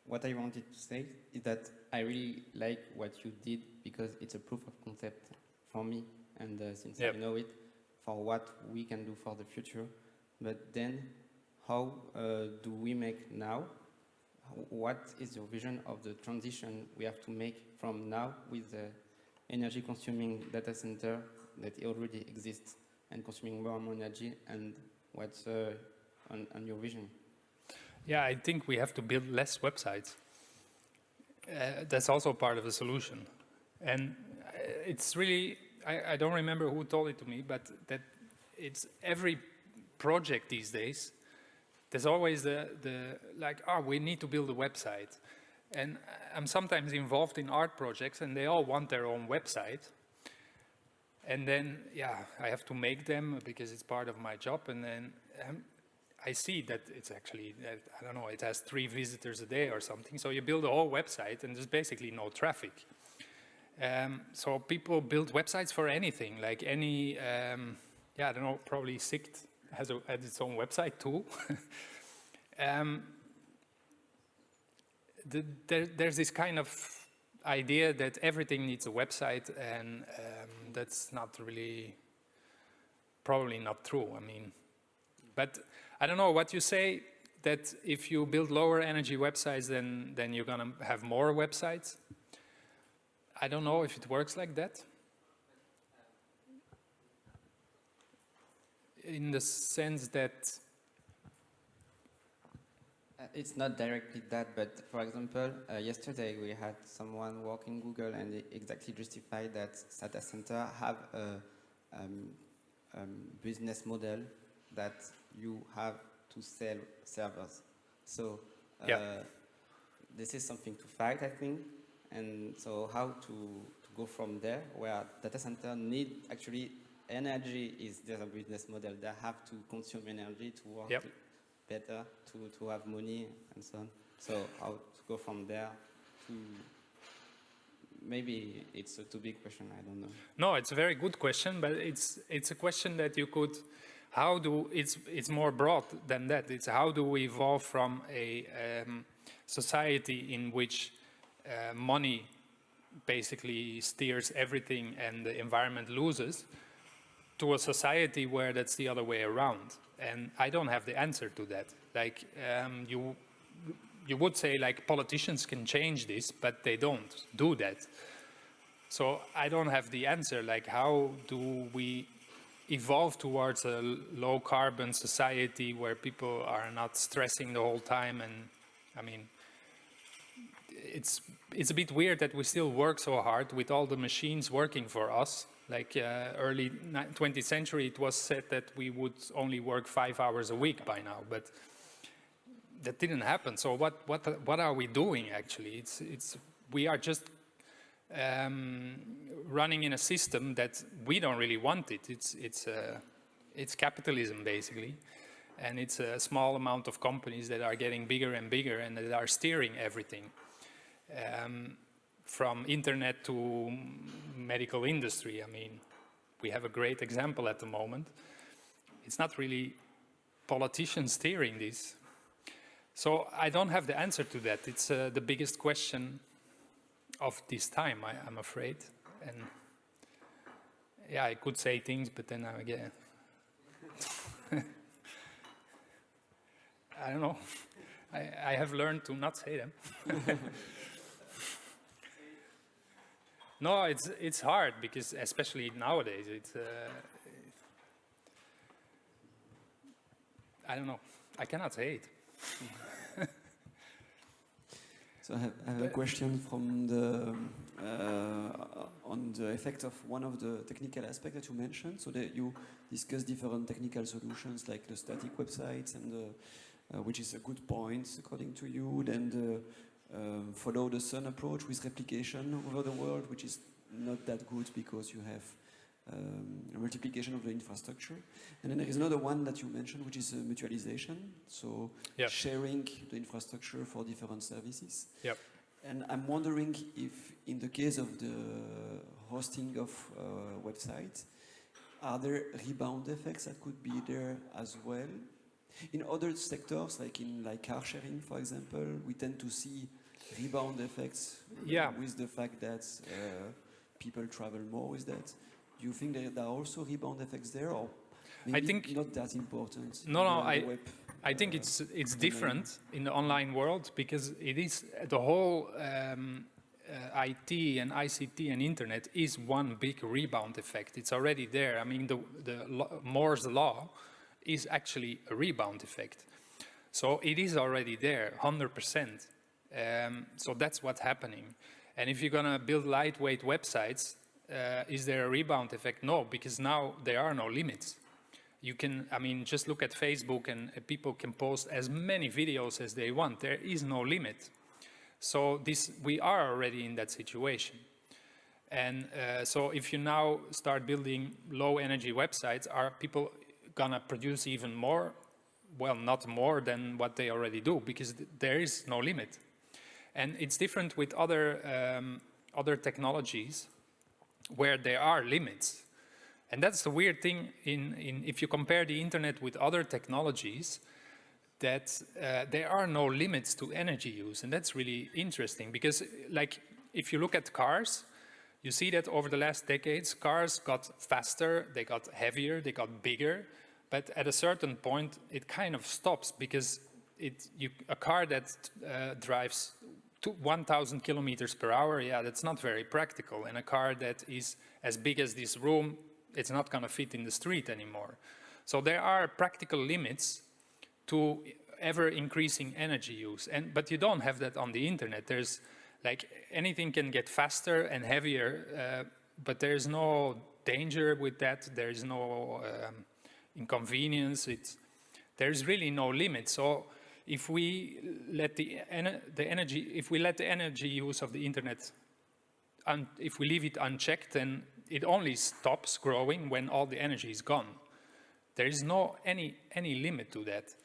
What I wanted to say is that I really like what you did because it's a proof of concept for me, and since I know it, for what we can do for the future. But then, how do we make now? What is your vision of the transition we have to make from now with the energy-consuming data center that already exists and consuming more and more energy, and what's on your vision? Yeah, I think we have to build less websites. That's also part of the solution. And it's really, I don't remember who told it to me, but that it's every project these days, there's always we need to build a website. And I'm sometimes involved in art projects and they all want their own website. And then, I have to make them because it's part of my job. And then I see that it's actually, I don't know, it has 3 visitors a day or something. So you build a whole website and there's basically no traffic. So people build websites for anything, like any, I don't know, probably SICT has its own website too. There's this kind of idea that everything needs a website, and that's not really, probably not true. I mean, but I don't know what you say, that if you build lower energy websites, then you're gonna have more websites. I don't know if it works like that. In the sense that it's not directly that, but for example, yesterday we had someone work in Google and they exactly justified that data center have a business model that you have to sell servers. So this is something to fight, I think. And so how to go from there, where data center need actually energy is their business model. They have to consume energy to work better, to have money and so on. So how to go from there to, maybe it's a too big question, I don't know. No, it's a very good question, but it's a question that you could, it's more broad than that. It's how do we evolve from a society in which money basically steers everything and the environment loses, to a society where that's the other way around. And I don't have the answer to that. Like, you would say, like, politicians can change this, but they don't do that. So I don't have the answer. Like, how do we evolve towards a low carbon society where people are not stressing the whole time? And I mean, it's a bit weird that we still work so hard with all the machines working for us. Like early 20th century, it was said that we would only work 5 hours a week by now, but that didn't happen. So what are we doing actually? We are just running in a system that we don't really want it. It's capitalism basically, and it's a small amount of companies that are getting bigger and bigger and that are steering everything. From internet to medical industry. I mean, we have a great example at the moment. It's not really politicians steering this. So I don't have the answer to that. It's the biggest question of this time, I'm afraid. And I could say things, but then again, I don't know. I have learned to not say them. No, it's hard because especially nowadays, I don't know. I cannot say it. So I have a question from on the effect of one of the technical aspects that you mentioned. So that you discuss different technical solutions like the static websites and which is a good point according to you. Then the follow the sun approach with replication over the world, which is not that good because you have a multiplication of the infrastructure. And then there is another one that you mentioned, which is mutualization. So sharing the infrastructure for different services. Yep. And I'm wondering if in the case of the hosting of websites, are there rebound effects that could be there as well? In other sectors, like in car sharing, for example, we tend to see rebound effects with the fact that people travel more with that. Do you think that there are also rebound effects there, or maybe I think not that important? I think it's different in the online world because it is the whole IT and ICT and internet is one big rebound effect. It's already there. I mean, the Moore's law is actually a rebound effect. So it is already there, 100%. So that's what's happening. And if you're gonna build lightweight websites, is there a rebound effect? No, because now there are no limits. You can, I mean, just look at Facebook and people can post as many videos as they want. There is no limit. So we are already in that situation. And so if you now start building low energy websites, are people gonna produce even more? Well, not more than what they already do, because there is no limit. And it's different with other technologies where there are limits. And that's the weird thing if you compare the internet with other technologies, that there are no limits to energy use. And that's really interesting because, like, if you look at cars, you see that over the last decades, cars got faster, they got heavier, they got bigger. But at a certain point, it kind of stops because a car that drives 1,000 kilometers per hour, yeah, that's not very practical. And a car that is as big as this room, it's not going to fit in the street anymore. So there are practical limits to ever increasing energy use. But you don't have that on the internet. There's like anything can get faster and heavier, but there's no danger with that. There's no inconvenience. There's really no limit. So if we let the energy use of the internet, if we leave it unchecked, then it only stops growing when all the energy is gone. There is no any limit to that.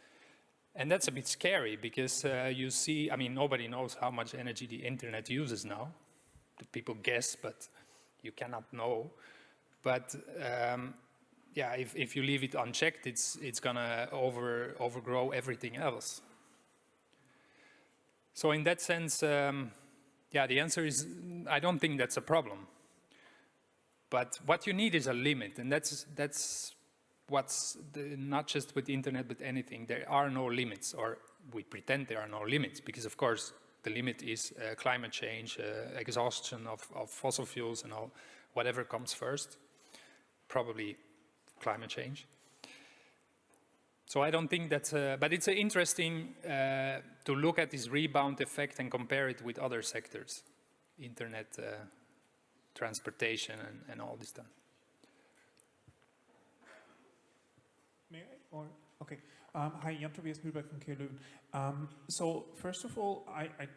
And that's a bit scary because you see, I mean, nobody knows how much energy the internet uses now. The people guess, but you cannot know. But yeah, if you leave it unchecked, it's gonna overgrow everything else. So in that sense, yeah, the answer is I don't think that's a problem. But what you need is a limit, and that's what's not just with the internet, but anything. There are no limits, or we pretend there are no limits, because of course the limit is climate change, exhaustion of fossil fuels and all, whatever comes first, probably climate change. So I don't think that's, but it's interesting to look at this rebound effect and compare it with other sectors, internet, transportation, and all this stuff. May I? Or, okay. Hi, Jan Tobias Mühlberg from KLeuven. So first of all, I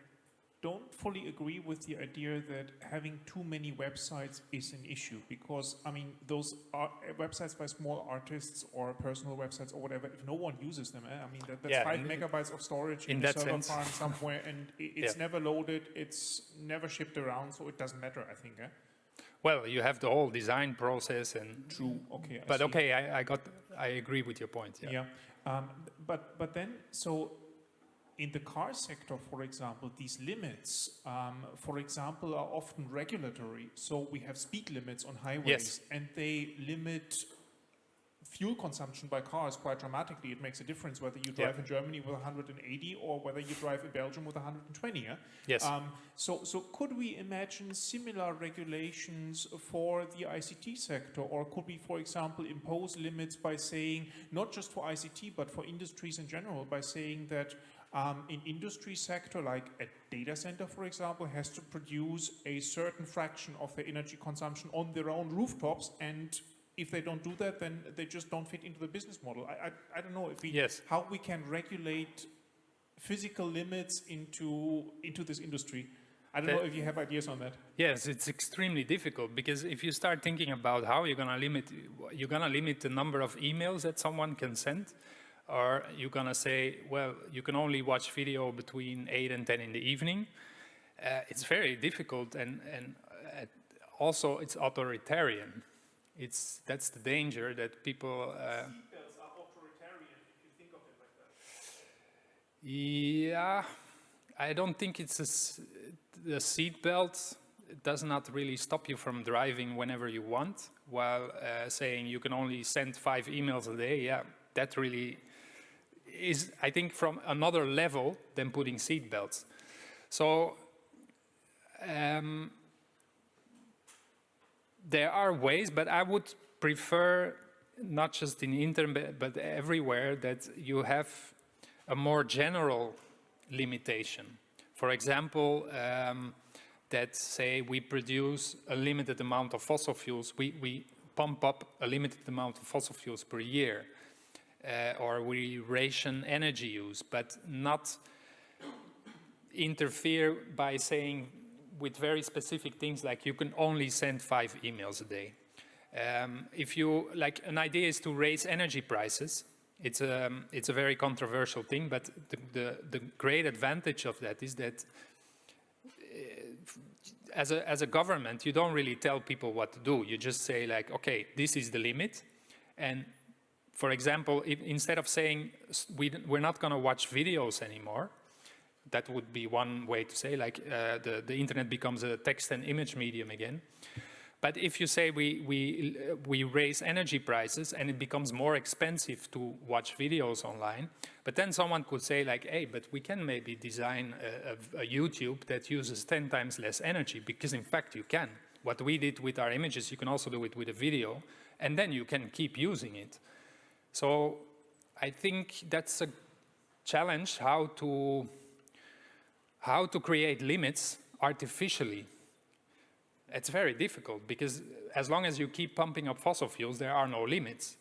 don't fully agree with the idea that having too many websites is an issue, because, I mean, those are websites by small artists or personal websites or whatever, if no one uses them, I mean, that's 5 megabytes of storage in a server farm somewhere, and it's never loaded, it's never shipped around, so it doesn't matter, I think. Well, you have the whole design process and... True, okay. But okay, I agree with your point, yeah. But then, so in the car sector, for example, these limits, for example, are often regulatory. So we have speed limits on highways, and they limit fuel consumption by cars quite dramatically. It makes a difference whether you drive in Germany with 180 or whether you drive in Belgium with 120. Yes. So could we imagine similar regulations for the ICT sector, or could we, for example, impose limits by saying, not just for ICT, but for industries in general, by saying that in industry sector, like a data center, for example, has to produce a certain fraction of their energy consumption on their own rooftops, and if they don't do that, then they just don't fit into the business model. I don't know if we, how we can regulate physical limits into this industry. I don't know if you have ideas on that. Yes, it's extremely difficult, because if you start thinking about how you're gonna limit the number of emails that someone can send, or you're gonna say, well, you can only watch video between 8 and 10 in the evening. It's very difficult, and also it's authoritarian. That's the danger that people. Seatbelts are authoritarian if you think of it like that. Yeah, I don't think it's the seatbelt does not really stop you from driving whenever you want, while saying you can only send 5 emails a day. Yeah, that really is, I think, from another level than putting seatbelts. So there are ways, but I would prefer, not just in the internet, but everywhere, that you have a more general limitation. For example, that say we produce a limited amount of fossil fuels, we pump up a limited amount of fossil fuels per year, or we ration energy use, but not interfere by saying with very specific things like you can only send 5 emails a day. If you, like, an idea is to raise energy prices. It's a very controversial thing, but the great advantage of that is that as a government, you don't really tell people what to do. You just say, like, okay, this is the limit. And for example, instead of saying we're not going to watch videos anymore, that would be one way to say, like, the internet becomes a text and image medium again. But if you say we raise energy prices and it becomes more expensive to watch videos online, but then someone could say, like, hey, but we can maybe design a YouTube that uses 10 times less energy, because in fact you can. What we did with our images, you can also do it with a video, and then you can keep using it. So I think that's a challenge, how to create limits artificially. It's very difficult, because as long as you keep pumping up fossil fuels, there are no limits.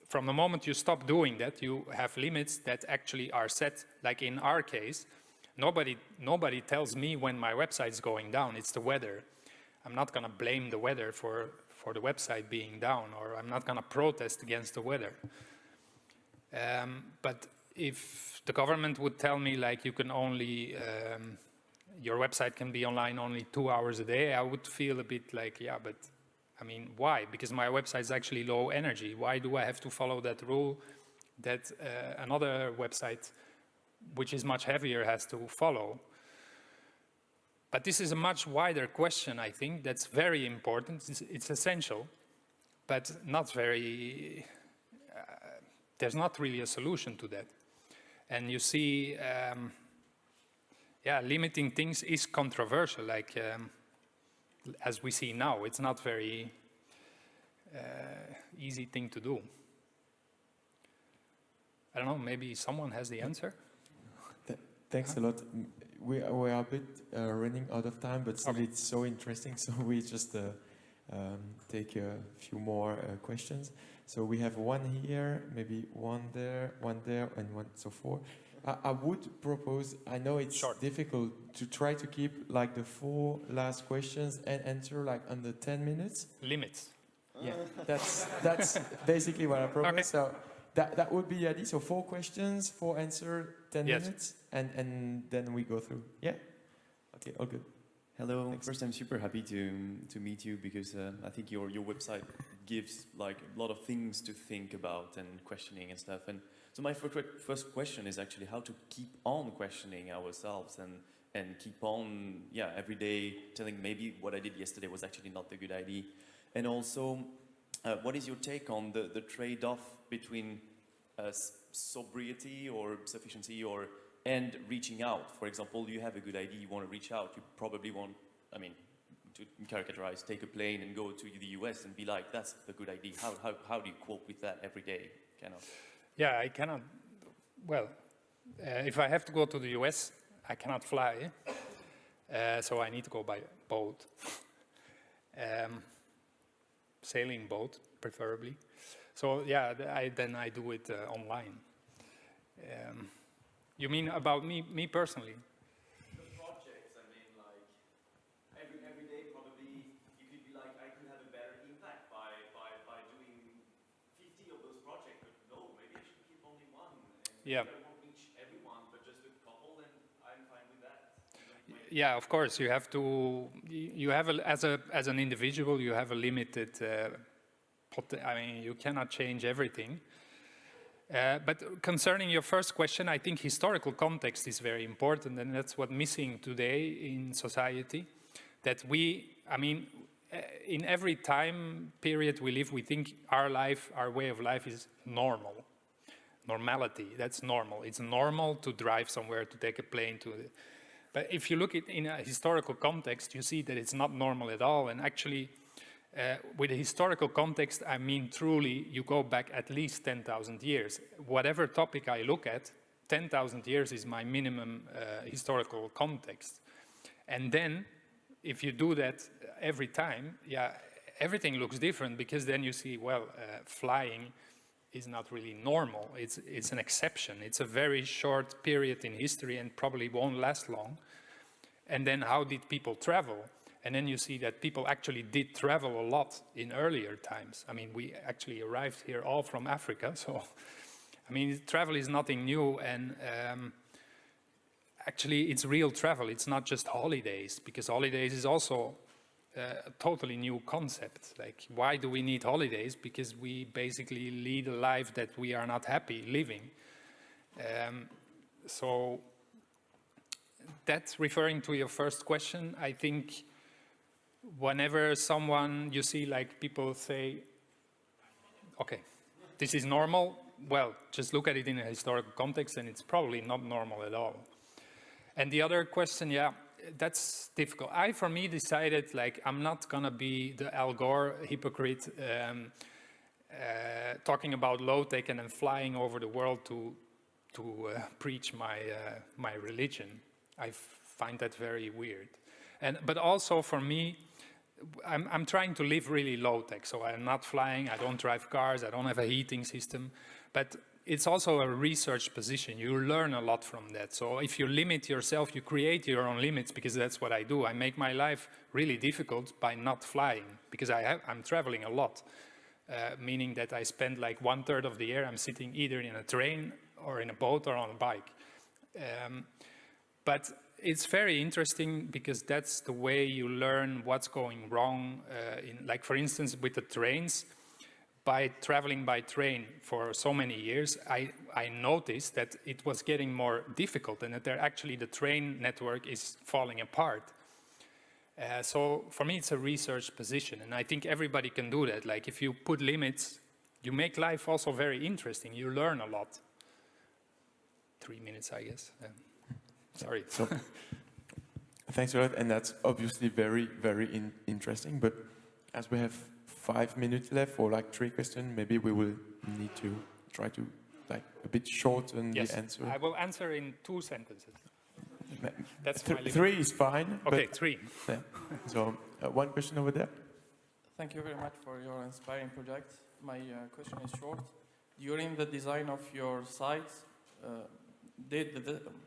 From the moment you stop doing that, you have limits that actually are set. Like in our case, nobody tells me when my website's going down. It's the weather. I'm not going to blame the weather for the website being down, or I'm not going to protest against the weather. But if the government would tell me, like, you can only your website can be online only 2 hours a day, I would feel a bit like, yeah, but I mean, why? Because my website is actually low energy. Why do I have to follow that rule that another website, which is much heavier, has to follow? But this is a much wider question, I think, that's very important. It's essential, but not very, there's not really a solution to that. And you see, yeah, limiting things is controversial, like as we see now. It's not very easy thing to do. I don't know, maybe someone has the answer? Thanks a lot. We are a bit running out of time, but still it's so interesting, so we just take a few more questions. So we have one here, maybe one there, and one, so 4. I would propose, I know it's difficult, to try to keep like the 4 last questions and answer like under 10 minutes. Limits. Yeah, that's basically what I propose. Okay. So that would be the idea. So 4 questions, 4 answer, 10 minutes, and then we go through. Yeah? Okay, all good. Hello. Thanks. First, I'm super happy to meet you, because I think your website gives like a lot of things to think about and questioning and stuff. And so my first question is actually how to keep on questioning ourselves and keep on, yeah, every day telling maybe what I did yesterday was actually not a good idea. And also, what is your take on the trade-off between sobriety or sufficiency and reaching out? For example, you have a good idea, you want to reach out, you probably want, I mean, to characterize, take a plane and go to the US and be like, that's a good idea. How do you cope with that every day, kind of? Yeah, I cannot, well, If I have to go to the US, I cannot fly, so I need to go by boat. Sailing boat, preferably. So yeah, then I do it online. You mean about me personally? The projects, I mean, like, every day probably you could be like, I could have a better impact by doing 50 of those projects, but no, maybe I should keep only one. And Yeah. I won't reach everyone, but just a couple, and I'm fine with that. Yeah, of course, you have to, as an individual, you have a limited, I mean, you cannot change everything. But concerning your first question, I think historical context is very important, and that's what's missing today in society. That I mean, in every time period we live, we think our way of life is normal. Normality, that's normal. It's normal to drive somewhere, to take a plane, but if you look at in a historical context, you see that it's not normal at all. And actually, with a historical context, I mean truly, you go back at least 10,000 years. Whatever topic I look at, 10,000 years is my minimum historical context. And then, if you do that every time, yeah, everything looks different, because then you see, well, flying is not really normal. It's an exception. It's a very short period in history and probably won't last long. And then how did people travel? And then you see that people actually did travel a lot in earlier times. I mean, we actually arrived here all from Africa. So, I mean, travel is nothing new. And actually, it's real travel. It's not just holidays, because holidays is also a totally new concept. Like, why do we need holidays? Because we basically lead a life that we are not happy living. So that's referring to your first question. I think whenever you see like people say, okay, this is normal, well, just look at it in a historical context and it's probably not normal at all. And the other question, yeah, that's difficult. For me, decided like I'm not gonna be the Al Gore hypocrite talking about Lowtech and then flying over the world to preach my religion. I find that very weird. But also for me, I'm trying to live really low-tech, so I'm not flying, I don't drive cars, I don't have a heating system, but it's also a research position. You learn a lot from that. So if you limit yourself, you create your own limits, because that's what I do. I make my life really difficult by not flying, because I'm traveling a lot, meaning that I spend like 1/3 of the year I'm sitting either in a train or in a boat or on a bike. But it's very interesting, because that's the way you learn what's going wrong. Like for instance, with the trains, by traveling by train for so many years, I noticed that it was getting more difficult, and that the train network is falling apart. So for me, it's a research position, and I think everybody can do that. Like if you put limits, you make life also very interesting. You learn a lot. 3 minutes, I guess. Sorry. So, thanks a lot, and that's obviously very, very interesting. But as we have 5 minutes left for like 3 questions, maybe we will need to try to like a bit shorten the answer. I will answer in 2 sentences. That's my limit. 3 is fine. Okay, 3. Yeah. So 1 question over there. Thank you very much for your inspiring project. My question is short. During the design of your site,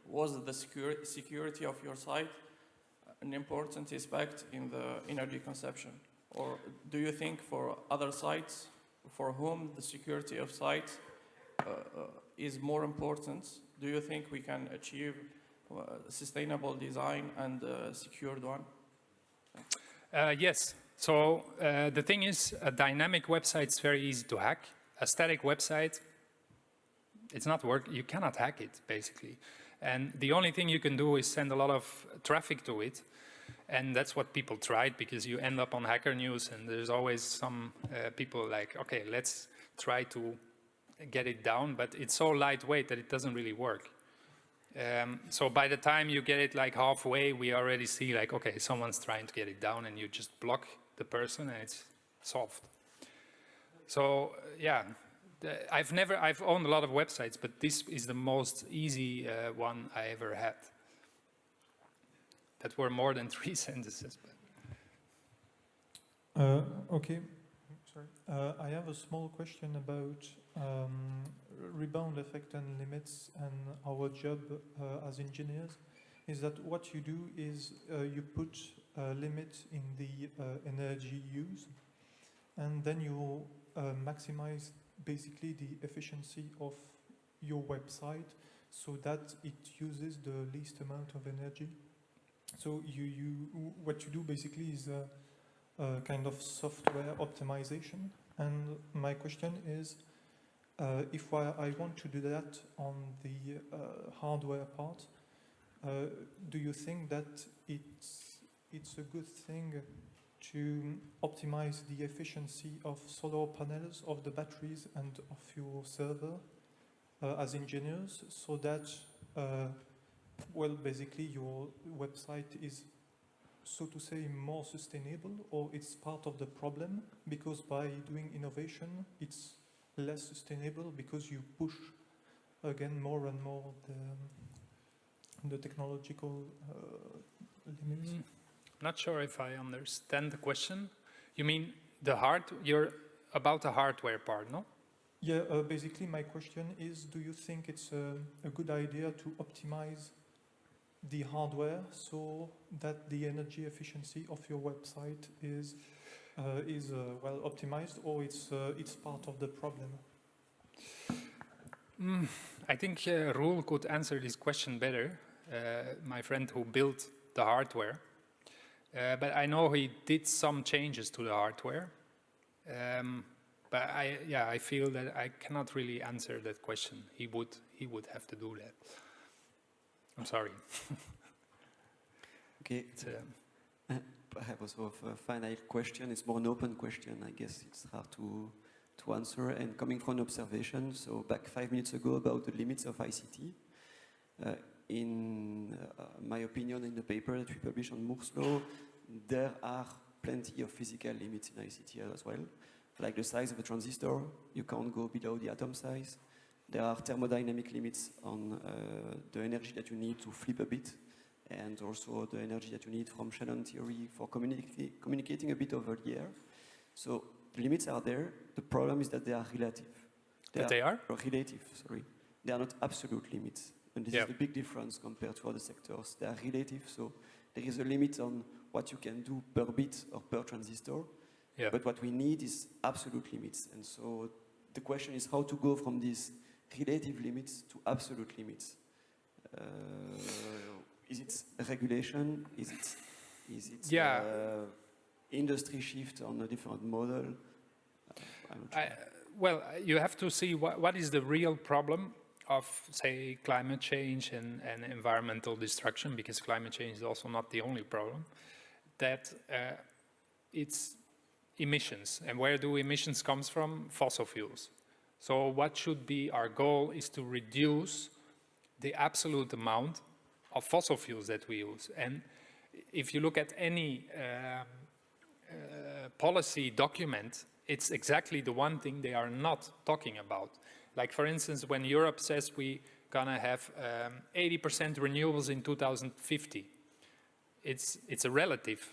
was the security of your site an important aspect in the energy consumption? Or do you think for other sites for whom the security of sites is more important, do you think we can achieve sustainable design and a secured one? Yes. So the thing is, a dynamic website is very easy to hack. A static website, it's not working. You cannot hack it, basically. And the only thing you can do is send a lot of traffic to it. And that's what people tried, because you end up on Hacker News, and there's always some people like, okay, let's try to get it down. But it's so lightweight that it doesn't really work. So by the time you get it like halfway, we already see like, okay, someone's trying to get it down, and you just block the person and it's solved. So yeah, I've owned a lot of websites, but this is the most easy one I ever had. That were more than 3 sentences. Okay, sorry. I have a small question about rebound effect and limits and our job as engineers. Is that what you do is you put a limit in the energy use, and then you maximize basically the efficiency of your website so that it uses the least amount of energy. So what you do basically is a kind of software optimization. And my question is, if I want to do that on the hardware part, do you think that it's a good thing to optimize the efficiency of solar panels, of the batteries, and of your server as engineers, so that well, basically your website is, so to say, more sustainable, or it's part of the problem because by doing innovation it's less sustainable because you push again more and more the technological limits? Not sure if I understand the question. You mean you're about the hardware part, no? Yeah, basically my question is, do you think it's a good idea to optimize the hardware so that the energy efficiency of your website is well optimized, or it's part of the problem? I think Roel could answer this question better, my friend who built the hardware. But I know he did some changes to the hardware. But I feel that I cannot really answer that question. He would have to do that. I'm sorry. Okay. I have also a final question. It's more an open question. I guess it's hard to answer. And coming from an observation, so back 5 minutes ago about the limits of ICT. In my opinion, in the paper that we published on Moore's Law, there are plenty of physical limits in ICT as well. Like the size of a transistor, you can't go below the atom size. There are thermodynamic limits on the energy that you need to flip a bit, and also the energy that you need from Shannon theory for communicating a bit over the air. So the limits are there. The problem is that they are relative. They are? Relative, sorry. They are not absolute limits. And this is the big difference compared to other sectors. They are relative, so there is a limit on what you can do per bit or per transistor. Yeah. But what we need is absolute limits. And so the question is how to go from these relative limits to absolute limits. Is it regulation? Is it industry shift on a different model? I'm not sure. Well, you have to see what is the real problem of, say, climate change and environmental destruction, because climate change is also not the only problem. That it's emissions. And where do emissions come from? Fossil fuels. So what should be our goal is to reduce the absolute amount of fossil fuels that we use. And if you look at any policy document, it's exactly the one thing they are not talking about. Like, for instance, when Europe says we're gonna have 80% renewables in 2050, it's a relative.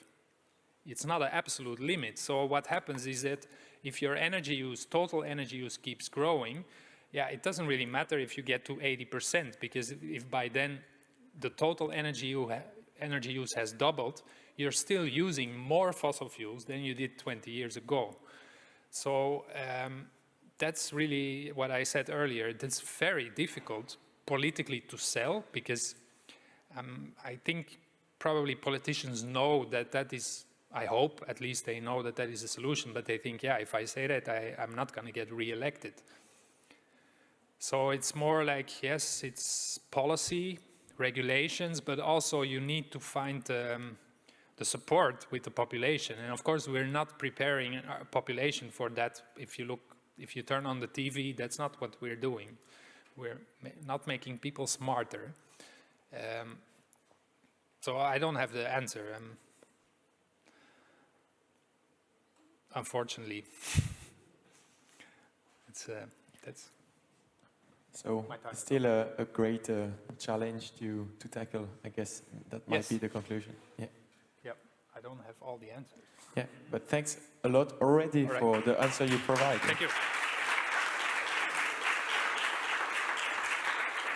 It's not an absolute limit. So what happens is that if your energy use, total energy use keeps growing, it doesn't really matter if you get to 80%, because if by then the total energy use has doubled, you're still using more fossil fuels than you did 20 years ago. So that's really what I said earlier. That's very difficult politically to sell, because I think probably politicians know that is, I hope at least they know that is a solution, but they think, if I say that, I'm not going to get re-elected. So it's more like, yes, it's policy, regulations, but also you need to find the support with the population. And of course, we're not preparing our population for that. If you turn on the TV, that's not what we're doing. We're not making people smarter. So I don't have the answer. Unfortunately, that's So My time is still a great challenge to tackle. I guess that might Yes. be the conclusion. Yeah. I don't have all the answers. Yeah. But thanks a lot already All right. for the answer you provided. Thank you.